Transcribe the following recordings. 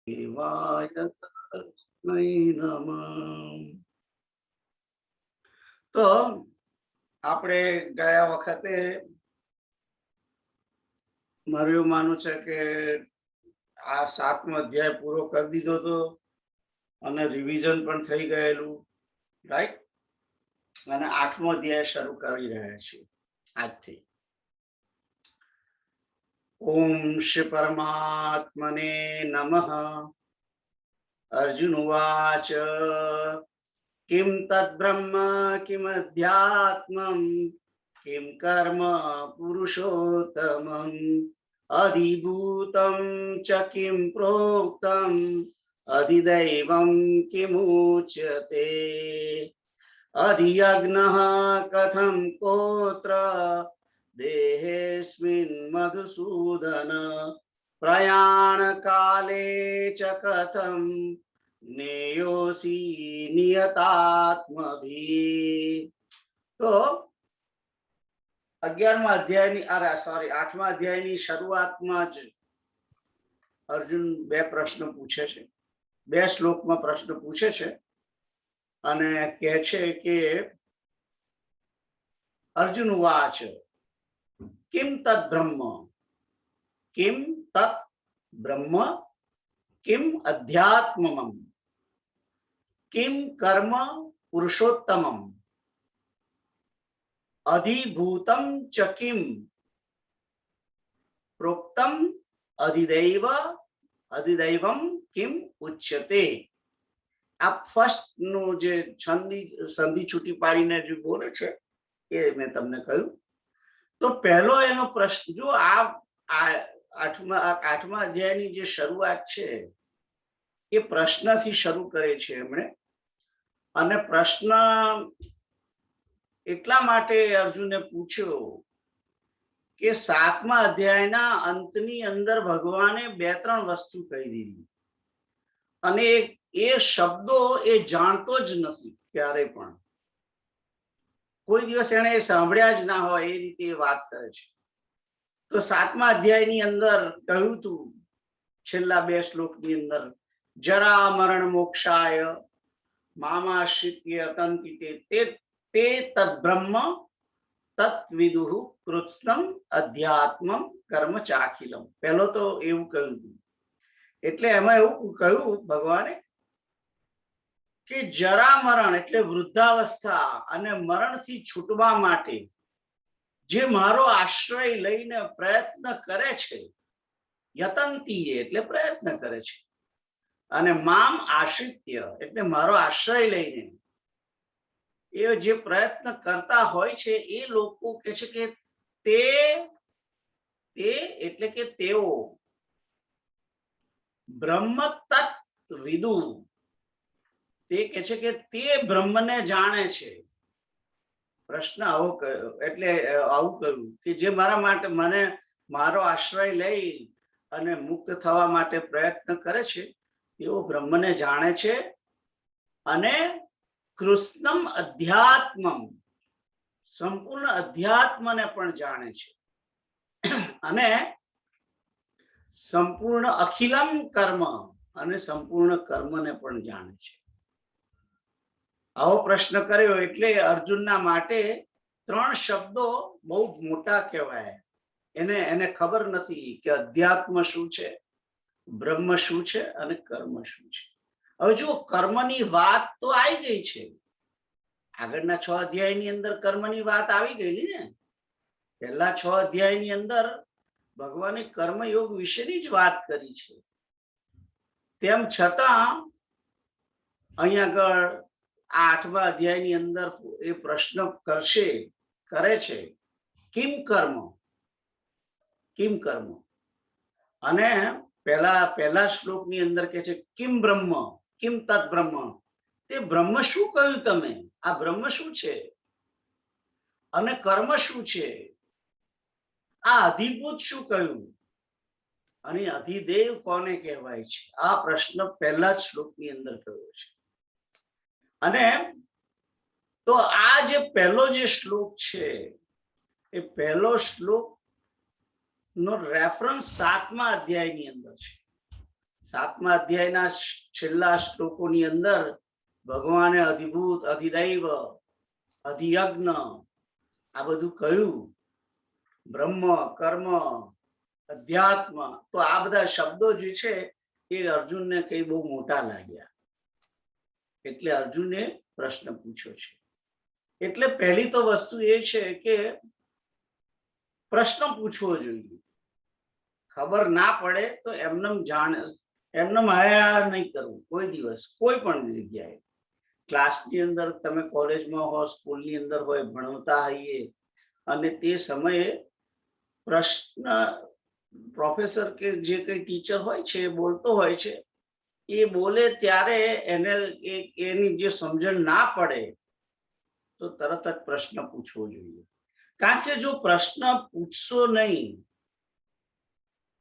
દેવાય તસ્મૈ નમઃ. તો આપણે ગયા વખતે મારું એવું માનવું છે કે આ 7મો અધ્યાય પૂરો કરી દીધો હતો અને રિવિઝન પણ થઈ ગયેલું, રાઈટ? અને 8મો અધ્યાય શરૂ કરી રહ્યા છીએ આજથી. ઓમ શ્રી પરમાત્મને નમઃ. અર્જુન ઉવાચ કિમ તદ્બ્રહ્મ કિમ અધ્યાત્મં કિમ કર્મ પુરુષોત્તમં અધિભૂતં ચ કિમ પ્રોક્તં અધિદૈવં કિમુચ્યતે અધિયજ્ઞઃ કથં કોત્ર દેહેસ્મિન મધુસૂદન પ્રયાણ કાલે ચ કથં નેયોસી નિયતાત્મભી. તો 11મા અધ્યાયની 8મા અધ્યાયની શરૂઆતમાં જ અર્જુન બે પ્રશ્ન પૂછે છે, બે શ્લોકમાં પ્રશ્ન પૂછે છે અને કહે છે કે અર્જુન વાચ કિમ તદ બ્રહ્મ કિમ તત બ્રહ્મ કિમ અધ્યાત્મમ કિમ કર્મ પુરુષોત્તમમ અધિભૂતમ ચ કિમ પ્રોક્તમ અધિદૈવમ કિમ ઉચ્યતે. આ ફર્સ્ટ નું જે સંધિ છૂટી પાડીને જે બોલે છે એ મેં તમને કહ્યું. તો પહેલો એનો પ્રશ્ન, જો આ 8મા અધ્યાયની જે શરૂઆત છે એ પ્રશ્નથી શરૂ કરે છે એમણે. અને પ્રશ્ન એટલા માટે અર્જુને પૂછ્યો કે 7મા અધ્યાયના અંતની અંદર ભગવાને 2-3 વસ્તુ કહી દીધી અને એ શબ્દો એ જાણતો જ નથી ક્યારે પણ. કોઈ દિવસ એને સાંભળ્યા જ ના હોય એ રીતે વાત કરે છે. તો 7મા અધ્યાયની અંદર કહ્યું તું છેલ્લા 2 શ્લોકની અંદર, જરા મરણ મોક્ષાય મામાશ્રિત્ય તંતિતે તે તદ્બ્રહ્મ તત્વિદુઃ કૃત્સ્નમ અધ્યાત્મમ કર્મ ચાખિલમ. પહેલો તો એવું કહ્યું હતું. એટલે એમાં એવું કહ્યું ભગવાને કે જરા મરણ એટલે વૃદ્ધાવસ્થા અને મરણથી છૂટવા માટે જે મારો આશ્રય લઈને પ્રયત્ન કરે છે, યતંતી એટલે પ્રયત્ન કરે છે, અને મામ આશ્રિત્ય એટલે મારો આશ્રય લઈને એ જે પ્રયત્ન કરતા હોય છે એ લોકો કહે છે કે તે એટલે કે તેઓ બ્રહ્મ તત્વિદુ, તે કહે છે કે તે બ્રહ્મને જાણે છે. પ્રશ્ન આવો કર્યો એટલે આવું કહ્યું કે જે મારા માટે મને મારો આશ્રય લઈ અને મુક્ત થવા માટે પ્રયત્ન કરે છે તેઓ બ્રહ્મને જાણે છે અને કૃષ્ણમ અધ્યાત્મમ સંપૂર્ણ અધ્યાત્મને પણ જાણે છે અને સંપૂર્ણ અખિલમ કર્મ અને સંપૂર્ણ કર્મને પણ જાણે છે. આવો પ્રશ્ન કર્યો એટલે અર્જુનના માટે 3 શબ્દો બહુ મોટા કહેવાય. એને ખબર નથી કે અધ્યાત્મ શું છે, બ્રહ્મ શું છે અને કર્મ શું છે. હવે જો કર્મની વાત તો આવી ગઈ છે, આગળના 6 અધ્યાયની અંદર કર્મની વાત આવી ગયેલી ને. પહેલા 6 અધ્યાયની અંદર ભગવાને કર્મયોગ વિશેની જ વાત કરી છે. તેમ છતાં અહીંયા આગળ 8મા અધ્યાયની અંદર એ પ્રશ્ન કરે છે કિમ કર્મ, અને પહેલા શ્લોકની અંદર કહે છે કિમ બ્રહ્મ કિમ તદ બ્રહ્મ. તે બ્રહ્મ શું કહ્યું તમે? આ બ્રહ્મ શું છે અને કર્મ શું છે? આ અધિભૂત શું કહ્યું અને અધિદેવ કોને કહેવાય છે? આ પ્રશ્ન પહેલા જ શ્લોકની અંદર કહ્યો છે. અને તો આ જે પહેલો જે શ્લોક છે એ પહેલો શ્લોક નો રેફરન્સ 7મા અધ્યાયની અંદર છે. 7મા અધ્યાયના છેલ્લા શ્લોકોની અંદર ભગવાને અધિભૂત, અધિદૈવ, અધિયજ્ઞ આ બધું કહ્યું. બ્રહ્મ, કર્મ, અધ્યાત્મ, તો આ બધા શબ્દો જે છે એ અર્જુનને કઈ બહુ મોટા લાગ્યા, એટલે અર્જુને પ્રશ્ન પૂછ્યો છે. એટલે પહેલી તો વસ્તુ એ છે કે પ્રશ્ન પૂછવો જોઈએ. ખબર ના પડે તો એમને હાયા નહીં કરવું કોઈ દિવસ, કોઈ પણ જગ્યાએ. ક્લાસની અંદર તમે કોલેજમાં હો, સ્કૂલની અંદર હોય, ભણતા હોઈએ અને તે સમયે પ્રશ્ન પ્રોફેસર કે જે કઈ ટીચર હોય છે એ બોલતો હોય છે, એ બોલે ત્યારે એને એની જે સમજણ ના પડે તો તરત જ પ્રશ્ન પૂછવો જોઈએ. કારણ કે જો પ્રશ્ન પૂછશો નહીં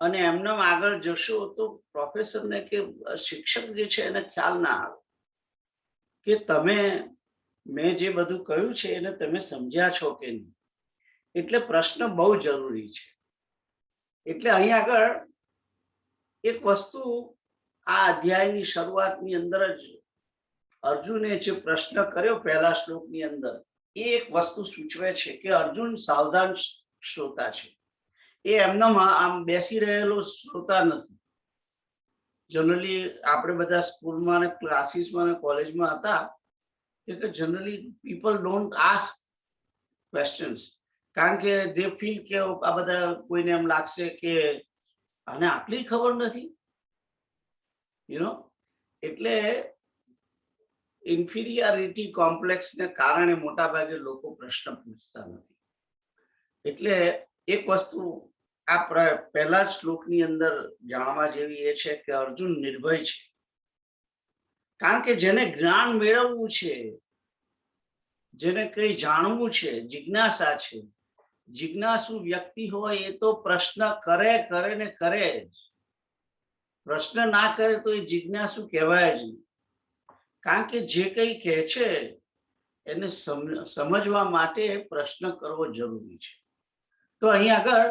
અને એમને આગળ જશો તો પ્રોફેસરને કે શિક્ષક જે છે એને ખ્યાલ ના આવે કે મેં જે બધું કહ્યું છે એને તમે સમજ્યા છો કે નહીં. એટલે પ્રશ્ન બહુ જરૂરી છે. એટલે અહીં આગળ એક વસ્તુ આ અધ્યાયની શરૂઆતની અંદર જ અર્જુને જે પ્રશ્ન કર્યો પહેલા શ્લોકની અંદર, એ એક વસ્તુ સૂચવે છે કે અર્જુન સાવધાન શ્રોતા છે. એ એમનામાં આમ બેસી રહેલો શ્રોતા નથી. જનરલી આપણે બધા સ્કૂલમાં ને ક્લાસીસમાં ને કોલેજમાં હતા કે generally people don't ask questions, કારણ કે દે ફીલ કે આ બધા કોઈને એમ લાગશે કે આને આટલી ખબર નથી, એટલે ઇન્ફિરિયરિટી કોમ્પ્લેક્સને કારણે મોટા ભાગે લોકો પ્રશ્ન પૂછતા નથી. એટલે એક વસ્તુ આ પહેલા જ શ્લોકની અંદર જાણવા જેવી એ છે કે અર્જુન નિર્ભય છે. કારણ કે જેને જ્ઞાન મેળવવું છે, જેને કઈ જાણવું છે, જિજ્ઞાસા છે, જિજ્ઞાસુ વ્યક્તિ હોય એ તો પ્રશ્ન કરે ને કરે જ. પ્રશ્ન ના કરે તો એ જિજ્ઞાસુ કહેવાય જ નહીં. કારણ કે જે કઈ કહે છે એને સમજવા માટે પ્રશ્ન કરવો જરૂરી છે. તો અહીં આગળ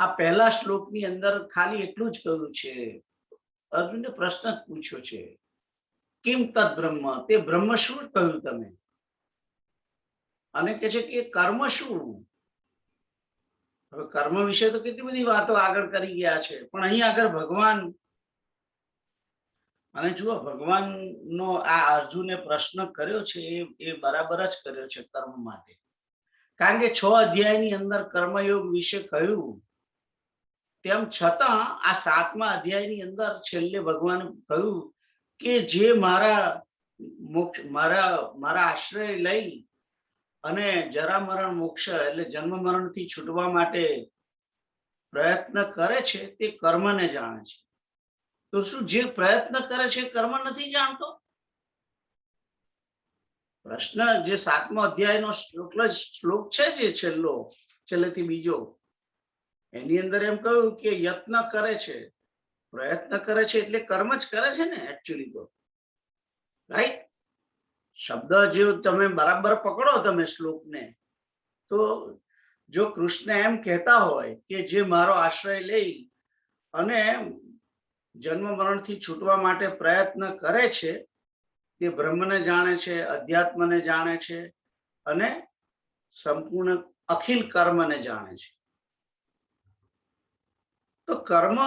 આ પહેલા શ્લોકની અંદર ખાલી એટલું જ કહ્યું છે, અર્જુને પ્રશ્ન જ પૂછ્યો છે, કિમ તદ બ્રહ્મ, તે બ્રહ્મ શું કહ્યું તમે? અને કે છે કે કર્મ શું? હવે કર્મ વિશે તો કેટલી બધી વાતો આગળ કરી ગયા છે, પણ અહીં આગળ ભગવાન, અને જુઓ ભગવાનનો આ અર્જુને પ્રશ્ન કર્યો છે એ બરાબર જ કર્યો છે કર્મ માટે. કારણ કે 6 અધ્યાયની અંદર કર્મયોગ વિશે કહ્યું, તેમ છતાં આ 7મા અધ્યાયની અંદર છેલ્લે ભગવાન કહ્યું કે જે મારા આશ્રય લઈ અને જરા મરણ મોક્ષ એટલે જન્મ મરણ થી છૂટવા માટે પ્રયત્ન કરે છે તે કર્મને જાણે છે. તો શું જે પ્રયત્ન કરે છે કર્મ નથી જાણતો? પ્રશ્ન જે 7મા અધ્યાયનો શ્લોક છે જે છેલ્લેથી બીજો, એની અંદર એમ કહ્યું કે યત્ન કરે છે, પ્રયત્ન કરે છે એટલે કર્મ જ કરે છે ને એકચ્યુઅલી તો, રાઈટ? શબ્દ જે તમે બરાબર પકડો તમે શ્લોકને, તો જો કૃષ્ણ એમ કહેતા હોય કે જે મારો આશ્રય લઈ અને જન્મ મરણથી છૂટવા માટે પ્રયત્ન કરે છે તે બ્રહ્મને જાણે છે, અધ્યાત્મને જાણે છે અને સંપૂર્ણ અખિલ કર્મને જાણે છે. તો કર્મ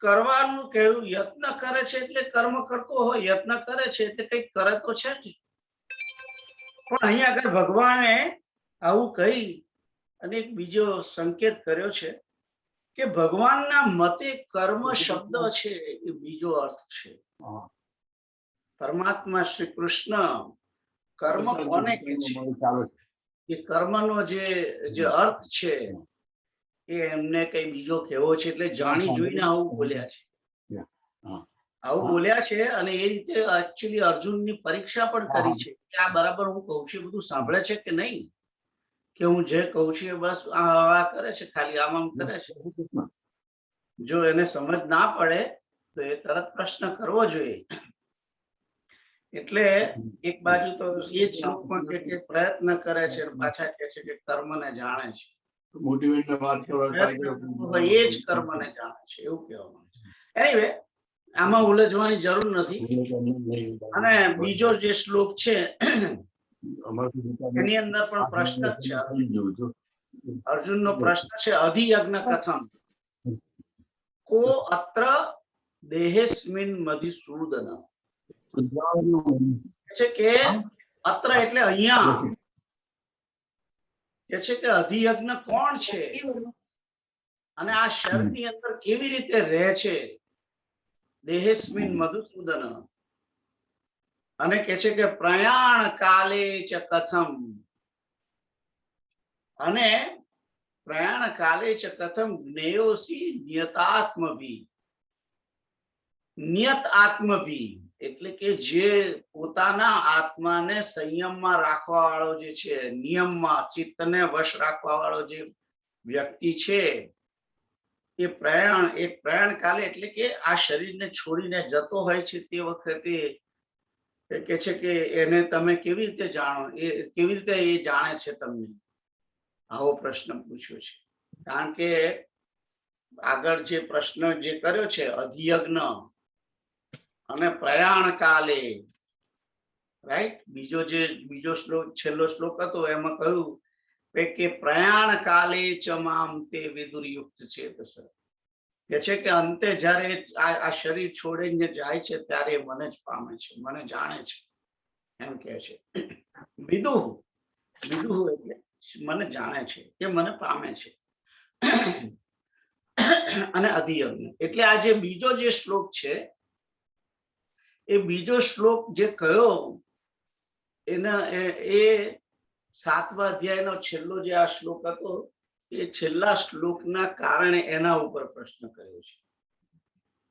કરવાનું કહ્યું, યત્ન કરે છે એટલે કર્મ કરતો હોય, યત્ન કરે છે એટલે કંઈક કરે તો છે જ. પણ અહીં આગળ ભગવાને આવું કહી અને એક બીજો સંકેત કર્યો છે કે ભગવાનના મતે કર્મ શબ્દ છે એ બીજો અર્થ છે. પરમાત્મા શ્રી કૃષ્ણ કર્મ કોને કહે છે, એ કર્મનો જે અર્થ છે એ એમને કઈ બીજો કહેવો છે, એટલે જાણી જોઈને આવું બોલ્યા છે. અને એ રીતે એકચ્યુઅલી અર્જુનની પરીક્ષા પણ કરી છે કે આ બરાબર હું કહું છું બધું સાંભળે છે કે નહીં, કે હું જે કહું છું બસ આ કરે છે, ખાલી આમ કરે છે. જો એને સમજ ના પડે તો એ તરત પ્રશ્ન કરવો જોઈએ. એટલે એક બાજુ તો એ જ શ્લોક પણ કે પ્રયત્ન કરે છે, પાછા કહે છે કે કર્મને જાણે છે, એ જ કર્મને જાણે છે એવું કહેવામાં આવે છે. એનીવે, આમાં ઉલझવાની જરૂર નથી. અને બીજો જે શ્લોક છે એની અંદર પણ પ્રશ્ન જ છે. અર્જુનનો પ્રશ્ન છે અધિયજ્ઞ કથમ કો અત્ર દેહેસ્મિન મધુસૂદન. છે કે અત્ર એટલે અહીંયા કે છે કે અધિયજ્ઞ કોણ છે અને આ શરીરની અંદર કેવી રીતે રહે છે. દેહેસ્મિન મધુસૂદન. અને કે છે કે પ્રયાણ કાલે ચ કથમ. અને પ્રયાણ કાલે ચ કથમ જ્ઞેયોસી નિયતાત્મભી. નિયત આત્મભી એટલે કે જે પોતાના આત્માને સંયમમાં રાખવા વાળો જે છે, નિયમમાં ચિત્તને વશ રાખવા વાળો જે વ્યક્તિ છે એ પ્રયાણ કાલે એટલે કે આ શરીરને છોડીને જતો હોય છે તે વખતે કે છે કે એને તમે કેવી રીતે જાણો, એ કેવી રીતે એ જાણે છે તમને, આવો પ્રશ્ન પૂછ્યો છે. કારણ કે આગળ જે પ્રશ્ન જે કર્યો છે અધિયજ્ઞ અને પ્રયાણ કાલે, રાઈટ, બીજો શ્લોક છેલ્લો શ્લોક હતો એમાં કહ્યું કે પ્રયાણ કાલે ચ મામ તે વિદુર્યુક્ત ચેતસ. કે છે કે અંતે જ્યારે આ શરીર છોડીને જાય છે ત્યારે મને જ પામે છે, મને જાણે છે, એમ કે છે. વિદુહ એટલે મને જાણે છે કે મને પામે છે. અને અધિયજ્ઞ એટલે આ જે બીજો જે શ્લોક છે એ બીજો શ્લોક જે કયો એના એ 7મા અધ્યાયનો છેલ્લો જે આ શ્લોક હતો એ છેલ્લા શ્લોકના કારણે એના ઉપર પ્રશ્ન કર્યો છે.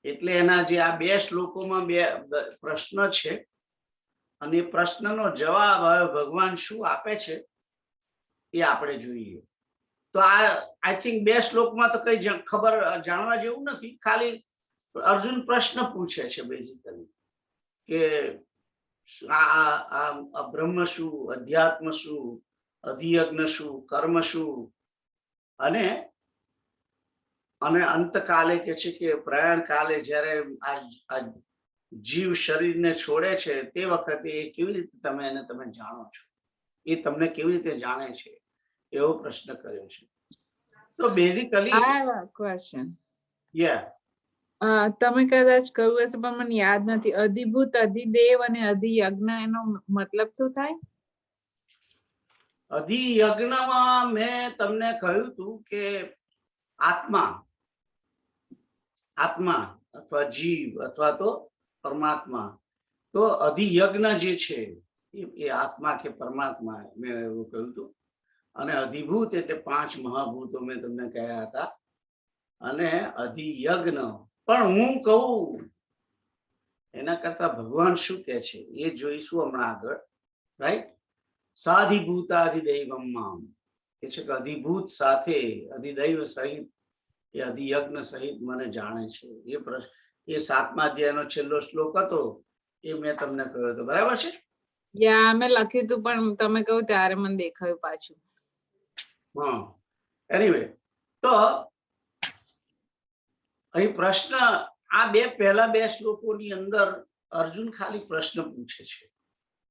એટલે એના જે આ 2 શ્લોકોમાં 2 પ્રશ્ન છે અને એ પ્રશ્નનો જવાબ ભગવાન શું આપે છે એ આપણે જોઈએ. તો આ આઈ થિંક 2 શ્લોકમાં તો કઈ ખબર જાણવા જેવું નથી. ખાલી અર્જુન પ્રશ્ન પૂછે છે બેઝિકલી કે આ બ્રહ્મ શું, અધ્યાત્મ શું, અધિયજ્ઞ શું, કર્મ શું, અને અંતકાલે કે છે કે પ્રયાણ કાલે જ્યારે આ જીવ શરીરને છોડે છે તે વખતે એ કેવી રીતે તમે જાણો છો, એ તમને કેવી રીતે જાણે છે, એવો પ્રશ્ન કર્યો છે. તો બેઝિકલી ક્વેશ્ચન યા તમે કદાચ કહ્યું હશે પણ મને યાદ નથી. અધિભૂત, અધિદેવ અને અધિયજ્ઞ એનો મતલબ શું થાય? અધિયજ્ઞમાં મેં તમને કહ્યું હતું કે આત્મા અથવા જીવ અથવા તો પરમાત્મા. તો અધિયજ્ઞ જે છે એ આત્મા કે પરમાત્મા, મેં એવું કહ્યું હતું. અને અધિભૂત એટલે 5 મહાભૂતો મેં તમને કહ્યા હતા. અને અધિયજ્ઞ પણ હું કહું એના કરતા ભગવાન શું કહે છે એ જોઈશું હમણાં આગળ, રાઈટ. સાધિભૂતાધિદૈવમ મામ કે છે કે અધિભૂત સાથે અધિદૈવ સહિત એ અધિયજ્ઞ સહિત મને જાણે છે. એ 7મા અધ્યાયનો છેલ્લો શ્લોક હતો એ મેં તમને કહ્યો હતો, બરાબર છે? મેં લખ્યું હતું પણ તમે કહ્યું ત્યારે મને દેખાયું પાછું. એનીવે, તો અહીં પ્રશ્ન આ પહેલા 2 શ્લોકોની અંદર અર્જુન ખાલી પ્રશ્ન પૂછે છે.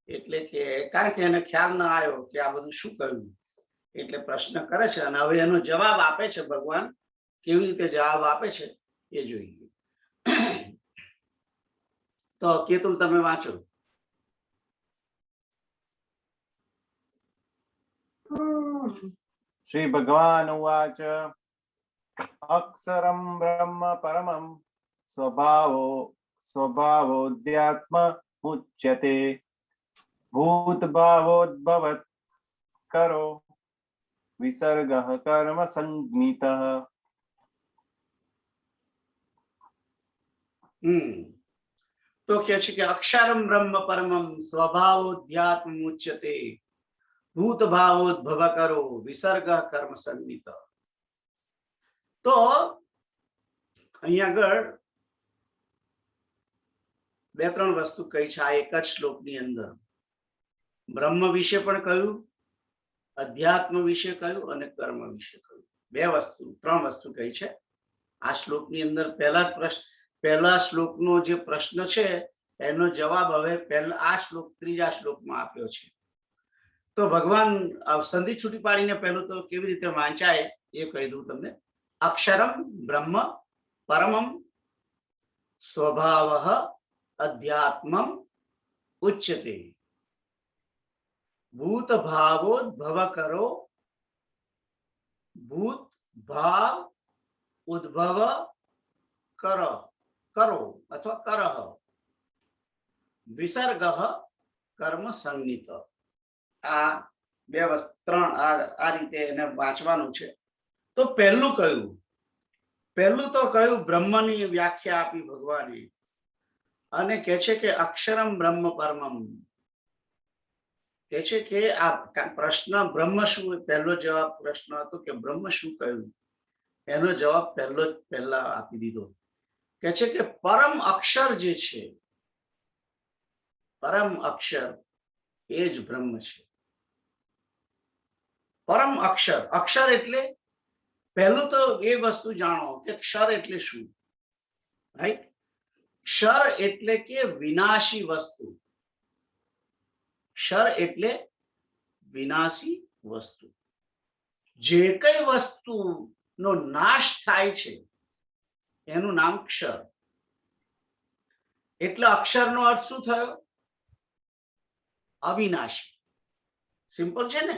એટલે કે કારણ કે એને ખ્યાલ ના આવ્યો કે આ બધું શું કહ્યું, એટલે પ્રશ્ન કરે છે. અને હવે એનો જવાબ આપે છે ભગવાન. કેવી રીતે જવાબ આપે છે એ જોઈએ. તો કેતુલ તમે વાંચો. શ્રી ભગવાન ઉવાચ અક્ષરમ બ્રહ્મ પરમં સ્વભાવોધ્યાત્મ મુચ્યતે ભૂત ભાવોદ્ભવત કરો વિસર્ગ કર્મ સંજ્ઞિત. તો કે છે કે અક્ષરમ બ્રહ્મ પરમં સ્વભાવોધ્યાત્મ મુચ્યતે ભૂત ભાવોદ્ભવ કરો વિસર્ગ કર્મ સંજ્ઞિત. તો અહીંયા આગળ 2-3 વસ્તુ કહી છે આ એક જ શ્લોકની અંદર. બ્રહ્મ વિશે પણ કહ્યું, અધ્યાત્મ વિશે કહ્યું અને કર્મ વિશે કહ્યું. 3 વસ્તુ કહી છે આ શ્લોકની અંદર. પહેલા જ પ્રશ્ન પહેલા શ્લોકનો જે પ્રશ્ન છે એનો જવાબ હવે પહેલા આ શ્લોક ત્રીજા શ્લોકમાં આપ્યો છે. તો ભગવાન સંધિ છૂટી પાડીને પહેલું તો કેવી રીતે વાંચાય એ કહી દઉં તમને. અક્ષરમ બ્રહ્મ પરમમ સ્વભાવઃ અધ્યાત્મમ ઉચ્યતે ભૂત ભાવોદ્ભવ કરો ભૂત ભાવ ઉદ્ભવ કરો અથવા કરહ વિસર્ગ કર્મ સંગીત. આ બે ત્રણ આ રીતે એને વાંચવાનું છે. તો પહેલું તો કયું બ્રહ્મની વ્યાખ્યા આપી ભગવાને અને કહે છે કે અક્ષરમ બ્રહ્મ પરમમ. કહે છે કે આ પ્રશ્ન બ્રહ્મ શું, પહેલો જવાબ પ્રશ્ન હતો કે બ્રહ્મ શું કહ્યું, એનો જવાબ પહેલા આપી દીધો. કહે છે કે પરમ અક્ષર જે છે, પરમ અક્ષર એ જ બ્રહ્મ છે. પરમ અક્ષર, અક્ષર એટલે પહેલું તો એ વસ્તુ જાણો કે ક્ષર એટલે શું, રાઈટ? ક્ષર એટલે કે વિનાશી વસ્તુ. ક્ષર એટલે વિનાશી વસ્તુ. જે કઈ વસ્તુનો નાશ થાય છે એનું નામ ક્ષર. એટલે અક્ષરનો અર્થ શું થયો? અવિનાશી. સિમ્પલ છે ને?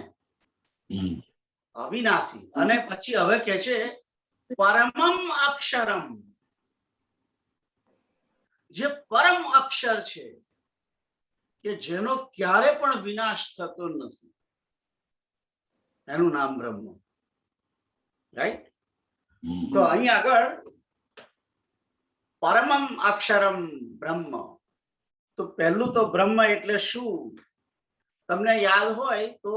અવિનાશી. અને પછી હવે કે છે પરમમ અક્ષરમ. જે પરમ અક્ષર છે કે જેનો ક્યારે પણ વિનાશ થતો નથી એનું નામ બ્રહ્મ, રાઈટ? તો અહીં આગળ પરમમ અક્ષરમ બ્રહ્મ. તો પહેલું તો બ્રહ્મ એટલે શું? તમને યાદ હોય તો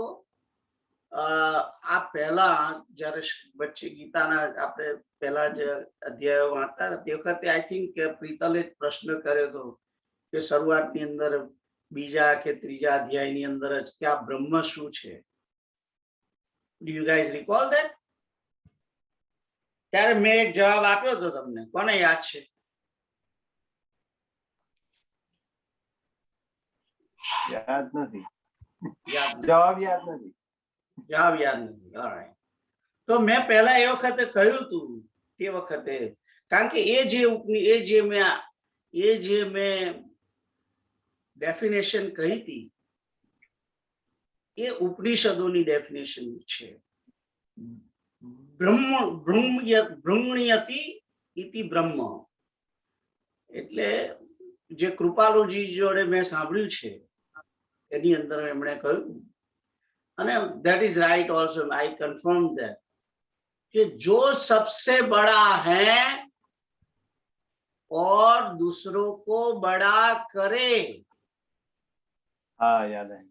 આ પહેલા જયારે વચ્ચે ગીતાના આપણે પહેલા જે અધ્યાયો વાંચતા તે વખતે આઈ થિંક કે પ્રીતલે પ્રશ્ન કર્યો હતો કે શરૂઆતની અંદર બીજા કે ત્રીજા અધ્યાયની અંદર જ કે આ બ્રહ્મ શું છે. Do you guys recall that? ત્યારે મેં એક જવાબ આપ્યો હતો તમને. કોને યાદ છે? યાદ નથી. જવાબ યાદ નથી. જવાબ યાદ નથી. ઓલરાઈટ. તો મેં પહેલા એ વખતે કહ્યું હતું, તે વખતે, કારણ કે એ જે મેં ડેફિનેશન કહી હતી એ ઉપનિષદોની ડેફિનેશન છે. બ્રહ્મણ્યતિ ઇતિ બ્રહ્મ. એટલે જે કૃપાલુજી જોડે મેં સાંભળ્યું છે એની અંદર એમણે કહ્યું, અને that is right also, I confirm that, कि जो सबसे बड़ा है और दूसरों को बड़ा करे, हाँ याद है,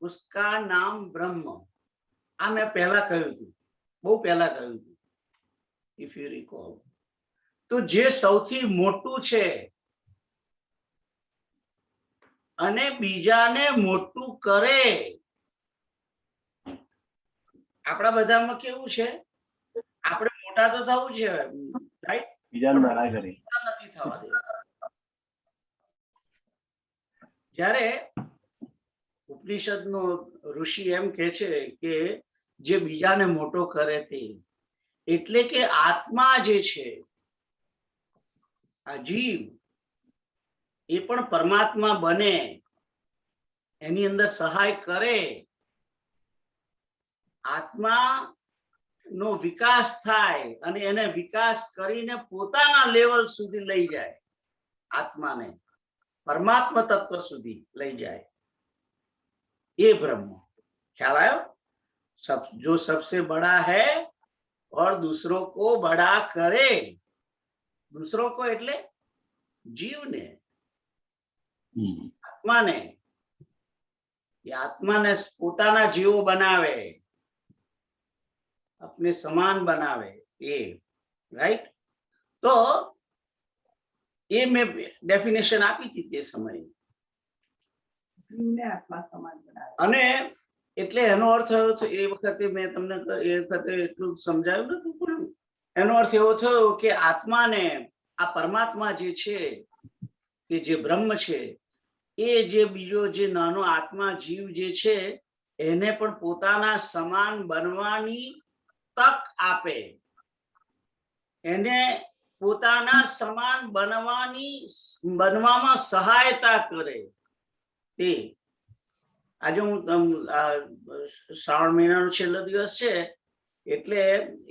उसका नाम ब्रह्म. આ મેં પહેલા કહ્યું હતું, બહુ પહેલા કહ્યું હતું, if you recall. તો જે સૌથી મોટું છે અને બીજાને મોટું કરે. આપણા બધામાં કેવું છે? આપણે મોટા તો થવું છે, રાઈટ? બીજાને નાના કરે. નથી થવા દેતા. જ્યારે ઉપનિષદનો ઋષિ એમ કહે છે કે જે બીજાને મોટો કરે તે, એટલે કે આત્મા જે છે, આ જીવ, એ પણ પરમાત્મા બને, એની અંદર સહાય કરે, આત્મા નો વિકાસ થાય અને એને વિકાસ કરીને પોતાના લેવલ સુધી લઈ જાય, આત્માને પરમાત્મા તત્વ સુધી લઈ જાય, ये ब्रह्म. ख्याल आयो? जो सबसे बड़ा है और दूसरों को बड़ा करे. दूसरों को એટલે જીવને, આત્માને. એ આત્માને પોતાના જીવો બનાવે, अपने समान बनावे, ये राइट? तो ये मैं डेफिनेशन આપી હતી તે સમયે. અને એટલે એનો અર્થ થયો છે, એ વખતે મેં તમને એ વખતે એટલું સમજાવ્યું નતું, પણ એનો અર્થ એવો થયો કે આત્માને આ પરમાત્મા જે છે કે જે બ્રહ્મ છે એ જે બીજો જે નાનો આત્મા જીવ જે છે એને પણ પોતાના સમાન બનવાની તક આપે, એને પોતાના સમાન બનવામાં સહાયતા કરે. તે આજે હું શ્રાવણ મહિનાનો છેલ્લો દિવસ છે એટલે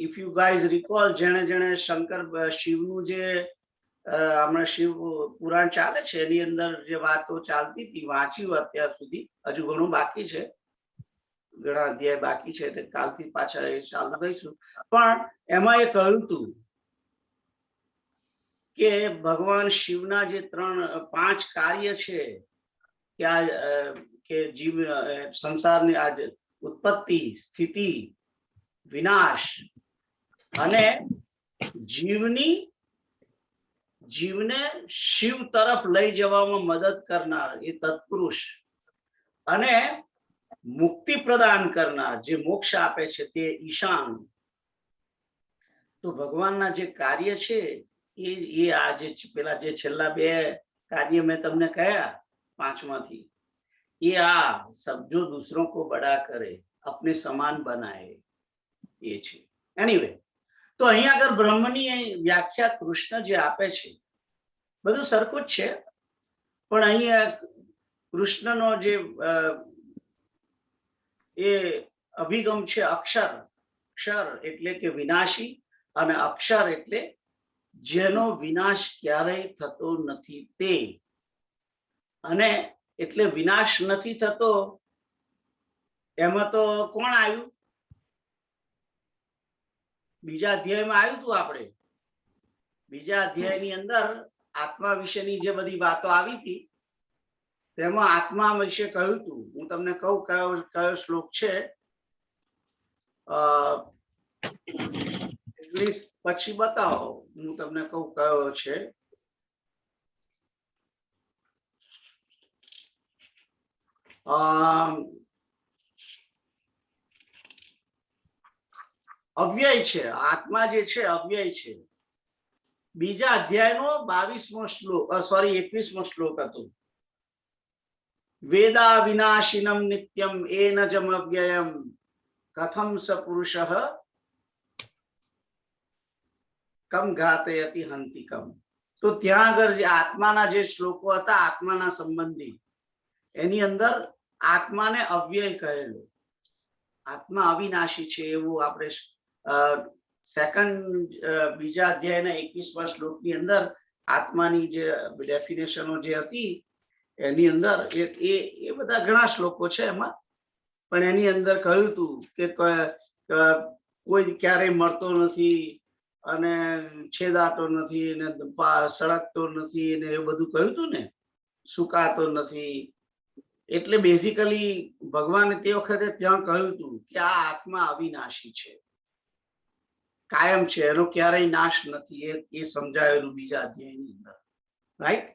ઇફ યુ ગાઈઝ રિકોલ, જેણે જેણે શંકર શિવનું જે હમણાં શિવ પુરાણ ચાલે છે એની અંદર જે વાતો ચાલતી હતી વાંચ્યું અત્યાર સુધી, હજુ ઘણું બાકી છે, ઘણા અધ્યાય બાકી છે એટલે કાલથી પાછા એ ચાલુ થઈશું. પણ એમાં એ કહ્યું હતું કે ભગવાન શિવના જે 5 કાર્ય છે કે જીવ સંસારની આજ ઉત્પત્તિ, સ્થિતિ, વિનાશ અને જીવને શિવ તરફ લઈ જવામાં મદદ કરનાર એ તત્પુરુષ અને મુક્તિ પ્રદાન કરનાર જે મોક્ષ આપે છે તે ઈશાન. તો ભગવાનના જે કાર્ય છે એ આ જે પેલા જે છેલ્લા 2 કાર્ય મેં તમને કહ્યા 5માંથી, એ આ સમજો દૂસરો કો બડા કરે अपने સમાન બનાએ એ છે. એનીવે, તો અહીંયા આગળ બ્રહ્મની વ્યાખ્યા કૃષ્ણ જે આપે છે બધું સરખું જ છે, પણ અહીંયા કૃષ્ણનો જે એ અભિગમ છે અક્ષર. અક્ષર એટલે કે વિનાશી અને અક્ષર એટલે જેનો વિનાશ ક્યારેય થતો નથી તે. અને એટલે વિનાશ નથી થતો એમાં તો કોણ આવ્યું? બીજા અધ્યાયમાં આવ્યું હતું. આપણે બીજા અધ્યાયની અંદર આત્મા વિશેની જે બધી વાતો આવી હતી તેમાં આત્મા વિશે કહ્યું હતું. હું તમને કહું કયો શ્લોક છે, પછી બતાવો, હું તમને કહું કયો છે. અવ્યય છે, આત્મા જે છે અવ્યય છે. બીજા અધ્યાયનો 22મો શ્લોક, સોરી 21મો શ્લોક હતો. વેદા વિનાશિનમ નિત્યમ એનજમ અવ્યયમ કથમ સ પુરુષઃ કમ ઘાતયતિ હંતિકમ. તો ત્યાં આગળ જે આત્માના જે શ્લોકો હતા આત્માના સંબંધી, એની અંદર આત્માને અવ્યય કહેલો, આત્મા અવિનાશી છે એવું આપણે બીજા અધ્યાયના 21મા શ્લોકની અંદર આત્માની જે ડેફિનેશનો જે હતી એની અંદર એ બધા ઘણા શ્લોકો છે એમાં, પણ એની અંદર કહ્યું હતું કે કોઈ ક્યારેય મરતો નથી અને છેદાતો નથી ને સળગતો નથી ને એ બધું કહ્યું હતું ને, સુકાતો નથી. એટલે બેઝિકલી ભગવાને તે વખતે ત્યાં કહ્યું હતું કે આ આત્મા અવિનાશી છે, કાયમ છે, એનો ક્યારેય નાશ નથી. એ સમજાવેલું બીજા અધ્યાયની અંદર, રાઈટ?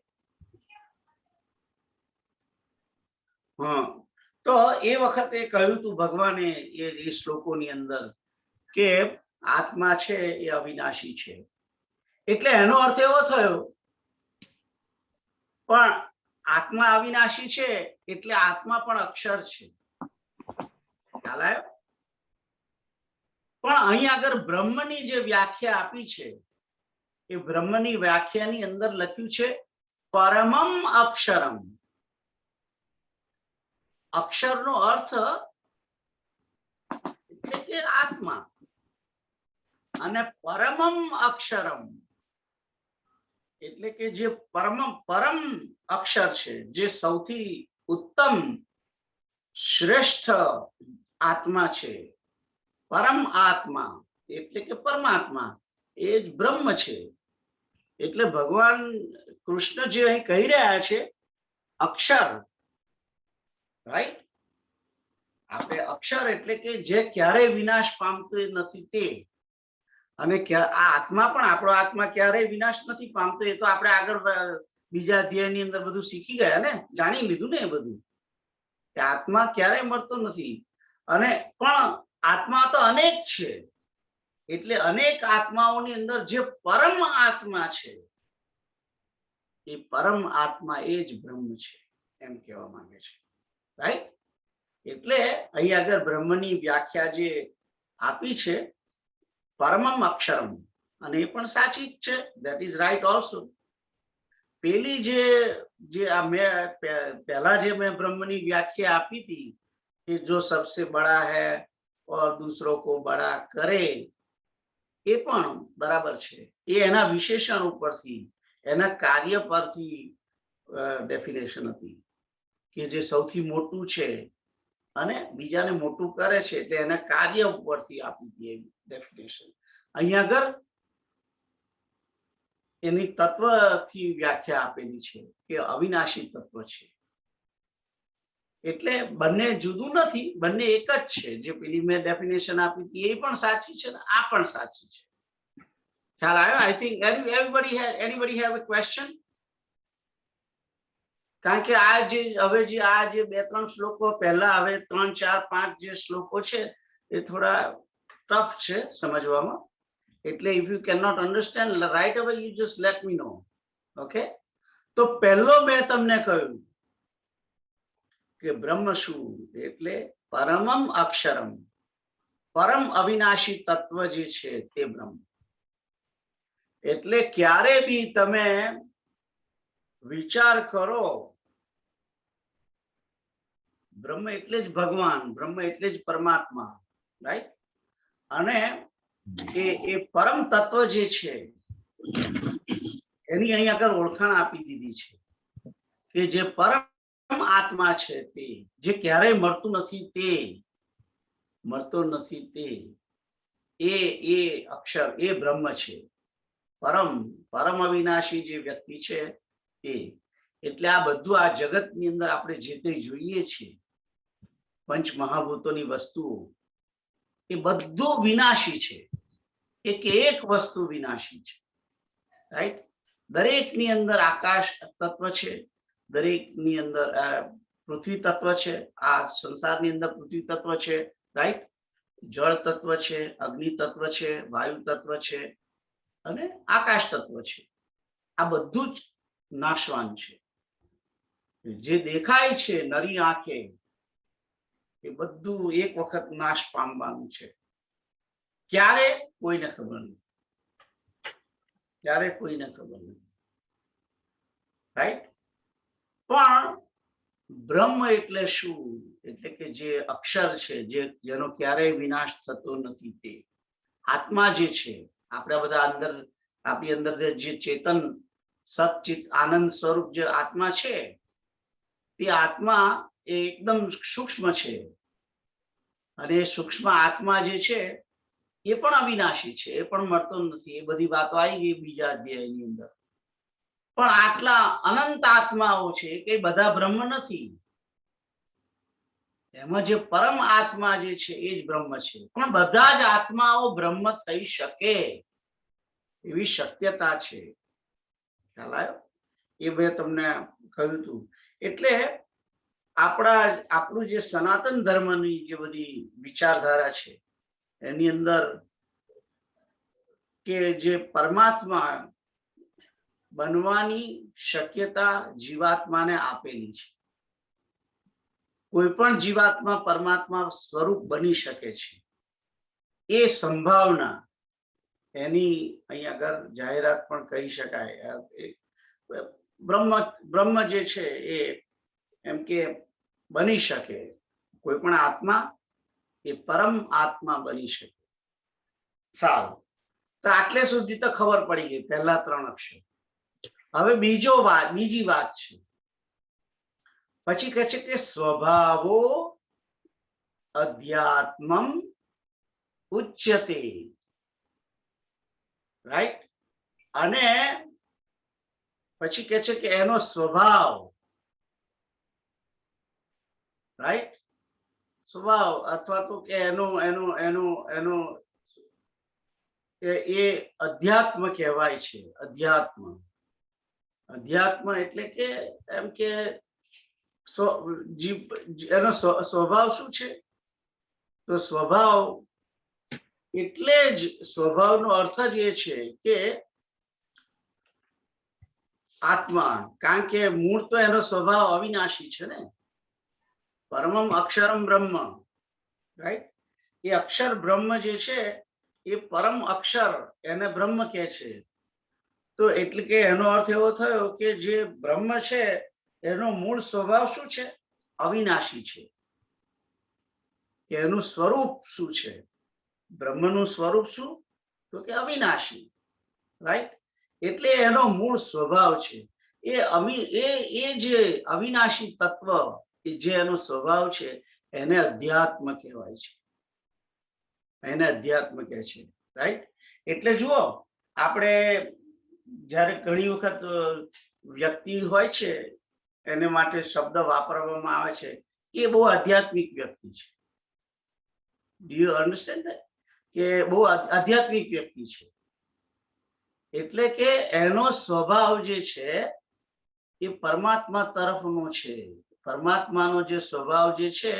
તો એ વખતે કહ્યું હતું ભગવાને એ શ્લોકોની અંદર કે આત્મા છે એ અવિનાશી છે. એટલે એનો અર્થ એવો થયો, પણ આત્મા અવિનાશી છે એટલે આત્મા પણ અક્ષર છે. ખ્યાલ આવ્યો? પણ અહીં આગળ બ્રહ્મની જે વ્યાખ્યા આપી છે એ બ્રહ્મની વ્યાખ્યાની અંદર લખ્યું છે પરમમ અક્ષરમ. અક્ષરનો અર્થ એટલે કે આત્મા, અને પરમમ અક્ષરમ એટલે કે જે પરમ અક્ષર છે, જે સૌથી ઉત્તમ શ્રેષ્ઠ આત્મા છે. પરમ આત્મા એટલે કે પરમાત્મા એ જ બ્રહ્મ છે. એટલે ભગવાન કૃષ્ણ જે અહીં કહી રહ્યા છે અક્ષર, રાઈટ? આપણે અક્ષર એટલે કે જે ક્યારેય વિનાશ પામતો નથી તે. અને આ આત્મા પણ, આપણો આત્મા ક્યારેય વિનાશ નથી પામતો. એ તો આપણે આગળ બીજા અધ્યાયની અંદર બધું શીખી ગયા ને, જાણી લીધું ને એ બધું, કે આત્મા ક્યારેય મરતો નથી. અને પણ આત્મા તો અનેક છે, એટલે અનેક આત્માઓની અંદર જે પરમ આત્મા છે એ પરમ આત્મા એ જ બ્રહ્મ છે એમ કહેવા માંગે છે, રાઈટ? એટલે અહીં આગળ બ્રહ્મની વ્યાખ્યા જે આપી છે પરમમ અક્ષરમ, અને એ પણ સાચી જ છે, ધેટ ઇઝ રાઈટ ઓલ્સો. પેલી જે આ મેં પહેલા જે મેં બ્રહ્મની વ્યાખ્યા આપી હતી કે જો સબસે બડા है और दूसरों को बड़ा करे, એ પણ બરાબર છે. એ એના વિશેષણ ઉપરથી, એના કાર્ય પરથી ડેફિનેશન હતી કે જે સૌથી મોટું છે અને બીજાને મોટું કરે છે, એટલે એના કાર્ય ઉપરથી આપી હતી ડેફિનેશન. અહીંયા આગળ એની તત્વથી વ્યાખ્યા આપેલી છે કે અવિનાશી તત્વ છે. એટલે બંને જુદું નથી, બંને એક જ છે. જે પેલી મેં ડેફિનેશન આપી હતી એ પણ સાચી છે ને આ પણ સાચી છે. ખ્યાલ આવ્યો? I think anybody have a question? કારણ કે આ જે હવે જે 2-3 શ્લોકો પહેલા, હવે 3, 4, 5 જે શ્લોકો છે એ થોડા ટફ છે સમજવામાં. એટલે if you cannot understand right away, you just let me know. Okay? તો પહેલો મેં તમને કહ્યું કે બ્રહ્મ શું? એટલે પરમમ અક્ષરમ, પરમ અવિનાશી તત્વ જે છે તે બ્રહ્મ. એટલે ક્યારે બી તમે વિચાર કરો, બ્રહ્મ એટલે જ ભગવાન, બ્રહ્મ એટલે જ પરમાત્મા, રાઈટ? અને એ પરમ તત્વ જે છે એની અહીં આગળ ઓળખાણ આપી દીધી છે કે જે પરમ આત્મા છે તે, જે ક્યારેય મળતું નથી તે, મળતો નથી તે, એ અક્ષર, એ બ્રહ્મ છે. પરમ અવિનાશી જે વ્યક્તિ છે તે. એટલે આ બધું આ જગતની અંદર આપણે જે કંઈ જોઈએ છીએ, પંચ મહાભૂતોની વસ્તુઓ, એ બધું વિનાશી છે. એક વસ્તુ વિનાશી છે, રાઈટ? દરેકની અંદર આકાશ તત્વ છે, દરેકની અંદર પૃથ્વી તત્વ છે, આ સંસારની અંદર પૃથ્વી તત્વ છે, રાઈટ? જળ તત્વ છે, અગ્નિ તત્વ છે, વાયુ તત્વ છે અને આકાશ તત્વ છે. આ બધું જ નાશવાન છે. જે દેખાય છે નરી આંખે એ બધું એક વખત નાશ પામવાનું છે. ક્યારે? કોઈને ખબર નથી. ક્યારે? કોઈને ખબર નથી, રાઈટ? પણ બ્રહ્મ એટલે શું? એટલે કે જે અક્ષર છે, જેનો ક્યારેય વિનાશ થતો નથી તે આત્મા જે છે. આપણા બધા અંદર, આપણી અંદર જે ચેતન સચ્ચિત આનંદ સ્વરૂપ જે આત્મા છે, તે આત્મા એ એકદમ સૂક્ષ્મ છે. અને સૂક્ષ્મ આત્મા જે છે એ પણ અવિનાશી છે, એ પણ મળતો નથી. એ બધી વાતો આવી ગઈ બીજા અધ્યાયની અંદર. પણ આટલા અનંત આત્માઓ છે કે બધા બ્રહ્મ નથી. એમાં જે પરમ આત્મા જે છે એ જ બ્રહ્મ છે. પણ બધા જ આત્માઓ બ્રહ્મ થઈ શકે એવી શક્યતા છે. ખ્યાલ આવ્યો? એ મેં તમને કહ્યું હતું. એટલે આપણું જે સનાતન ધર્મની જે બધી વિચારધારા છે એની અંદર કે જે પરમાત્મા બનવાની શક્યતા જીવાત્માને આપેલી છે. કોઈ પણ જીવાત્મા પરમાત્મા સ્વરૂપ બની શકે છે. એ સંભાવના એની અહીં આગળ જાહેરાત પણ કહી શકાય. બ્રહ્મ જે છે એ એમ કે બની શકે, કોઈ પણ આત્મા એ પરમ આત્મા બની શકે. સારું, તો આટલે સુધી તો ખબર પડી ગઈ પહેલા 3 અક્ષર. હવે બીજી વાત છે. પછી કહે છે કે સ્વભાવો અધ્યાત્મમ ઉચ્યતે, રાઈટ? અને પછી કહે છે કે એનો સ્વભાવ, રાઈટ? સ્વભાવ અથવા તો કે એનો એ અધ્યાત્મ કહેવાય છે. અધ્યાત્મ એટલે કે એમ કે એનો સ્વભાવ શું છે? તો સ્વભાવ એટલે જ સ્વભાવનો અર્થ જ એ છે કે આત્મા, કારણ કે મૂળ તો એનો સ્વભાવ અવિનાશી છે ને, પરમમ અક્ષરમ બ્રહ્મ, રાઈટ? એ અક્ષર બ્રહ્મ જે છે એ પરમ અક્ષર, એને બ્રહ્મ કહે છે. તો એટલે કે એનો અર્થ એવો થયો કે જે બ્રહ્મ છે એનો મૂળ સ્વભાવ શું છે? અવિનાશી છે. કે એનું સ્વરૂપ શું છે? બ્રહ્મનું સ્વરૂપ શું? તો કે અવિનાશી, રાઈટ? એટલે એનો મૂળ સ્વભાવ છે એ જે અવિનાશી તત્વ, એ જે એનો સ્વભાવ છે એને અધ્યાત્મ કહેવાય છે. એને અધ્યાત્મ કહે છે, રાઈટ? એટલે જુઓ, આપણે જ્યારે ઘણી વખત વ્યક્તિ હોય છે એને માટે શબ્દ વાપરવામાં આવે છે કે બહુ આધ્યાત્મિક વ્યક્તિ છે. Do you understand that? કે બહુ આધ્યાત્મિક વ્યક્તિ છે, એટલે કે એનો સ્વભાવ જે છે એ પરમાત્મા તરફનો છે. પરમાત્માનો જે સ્વભાવ જે છે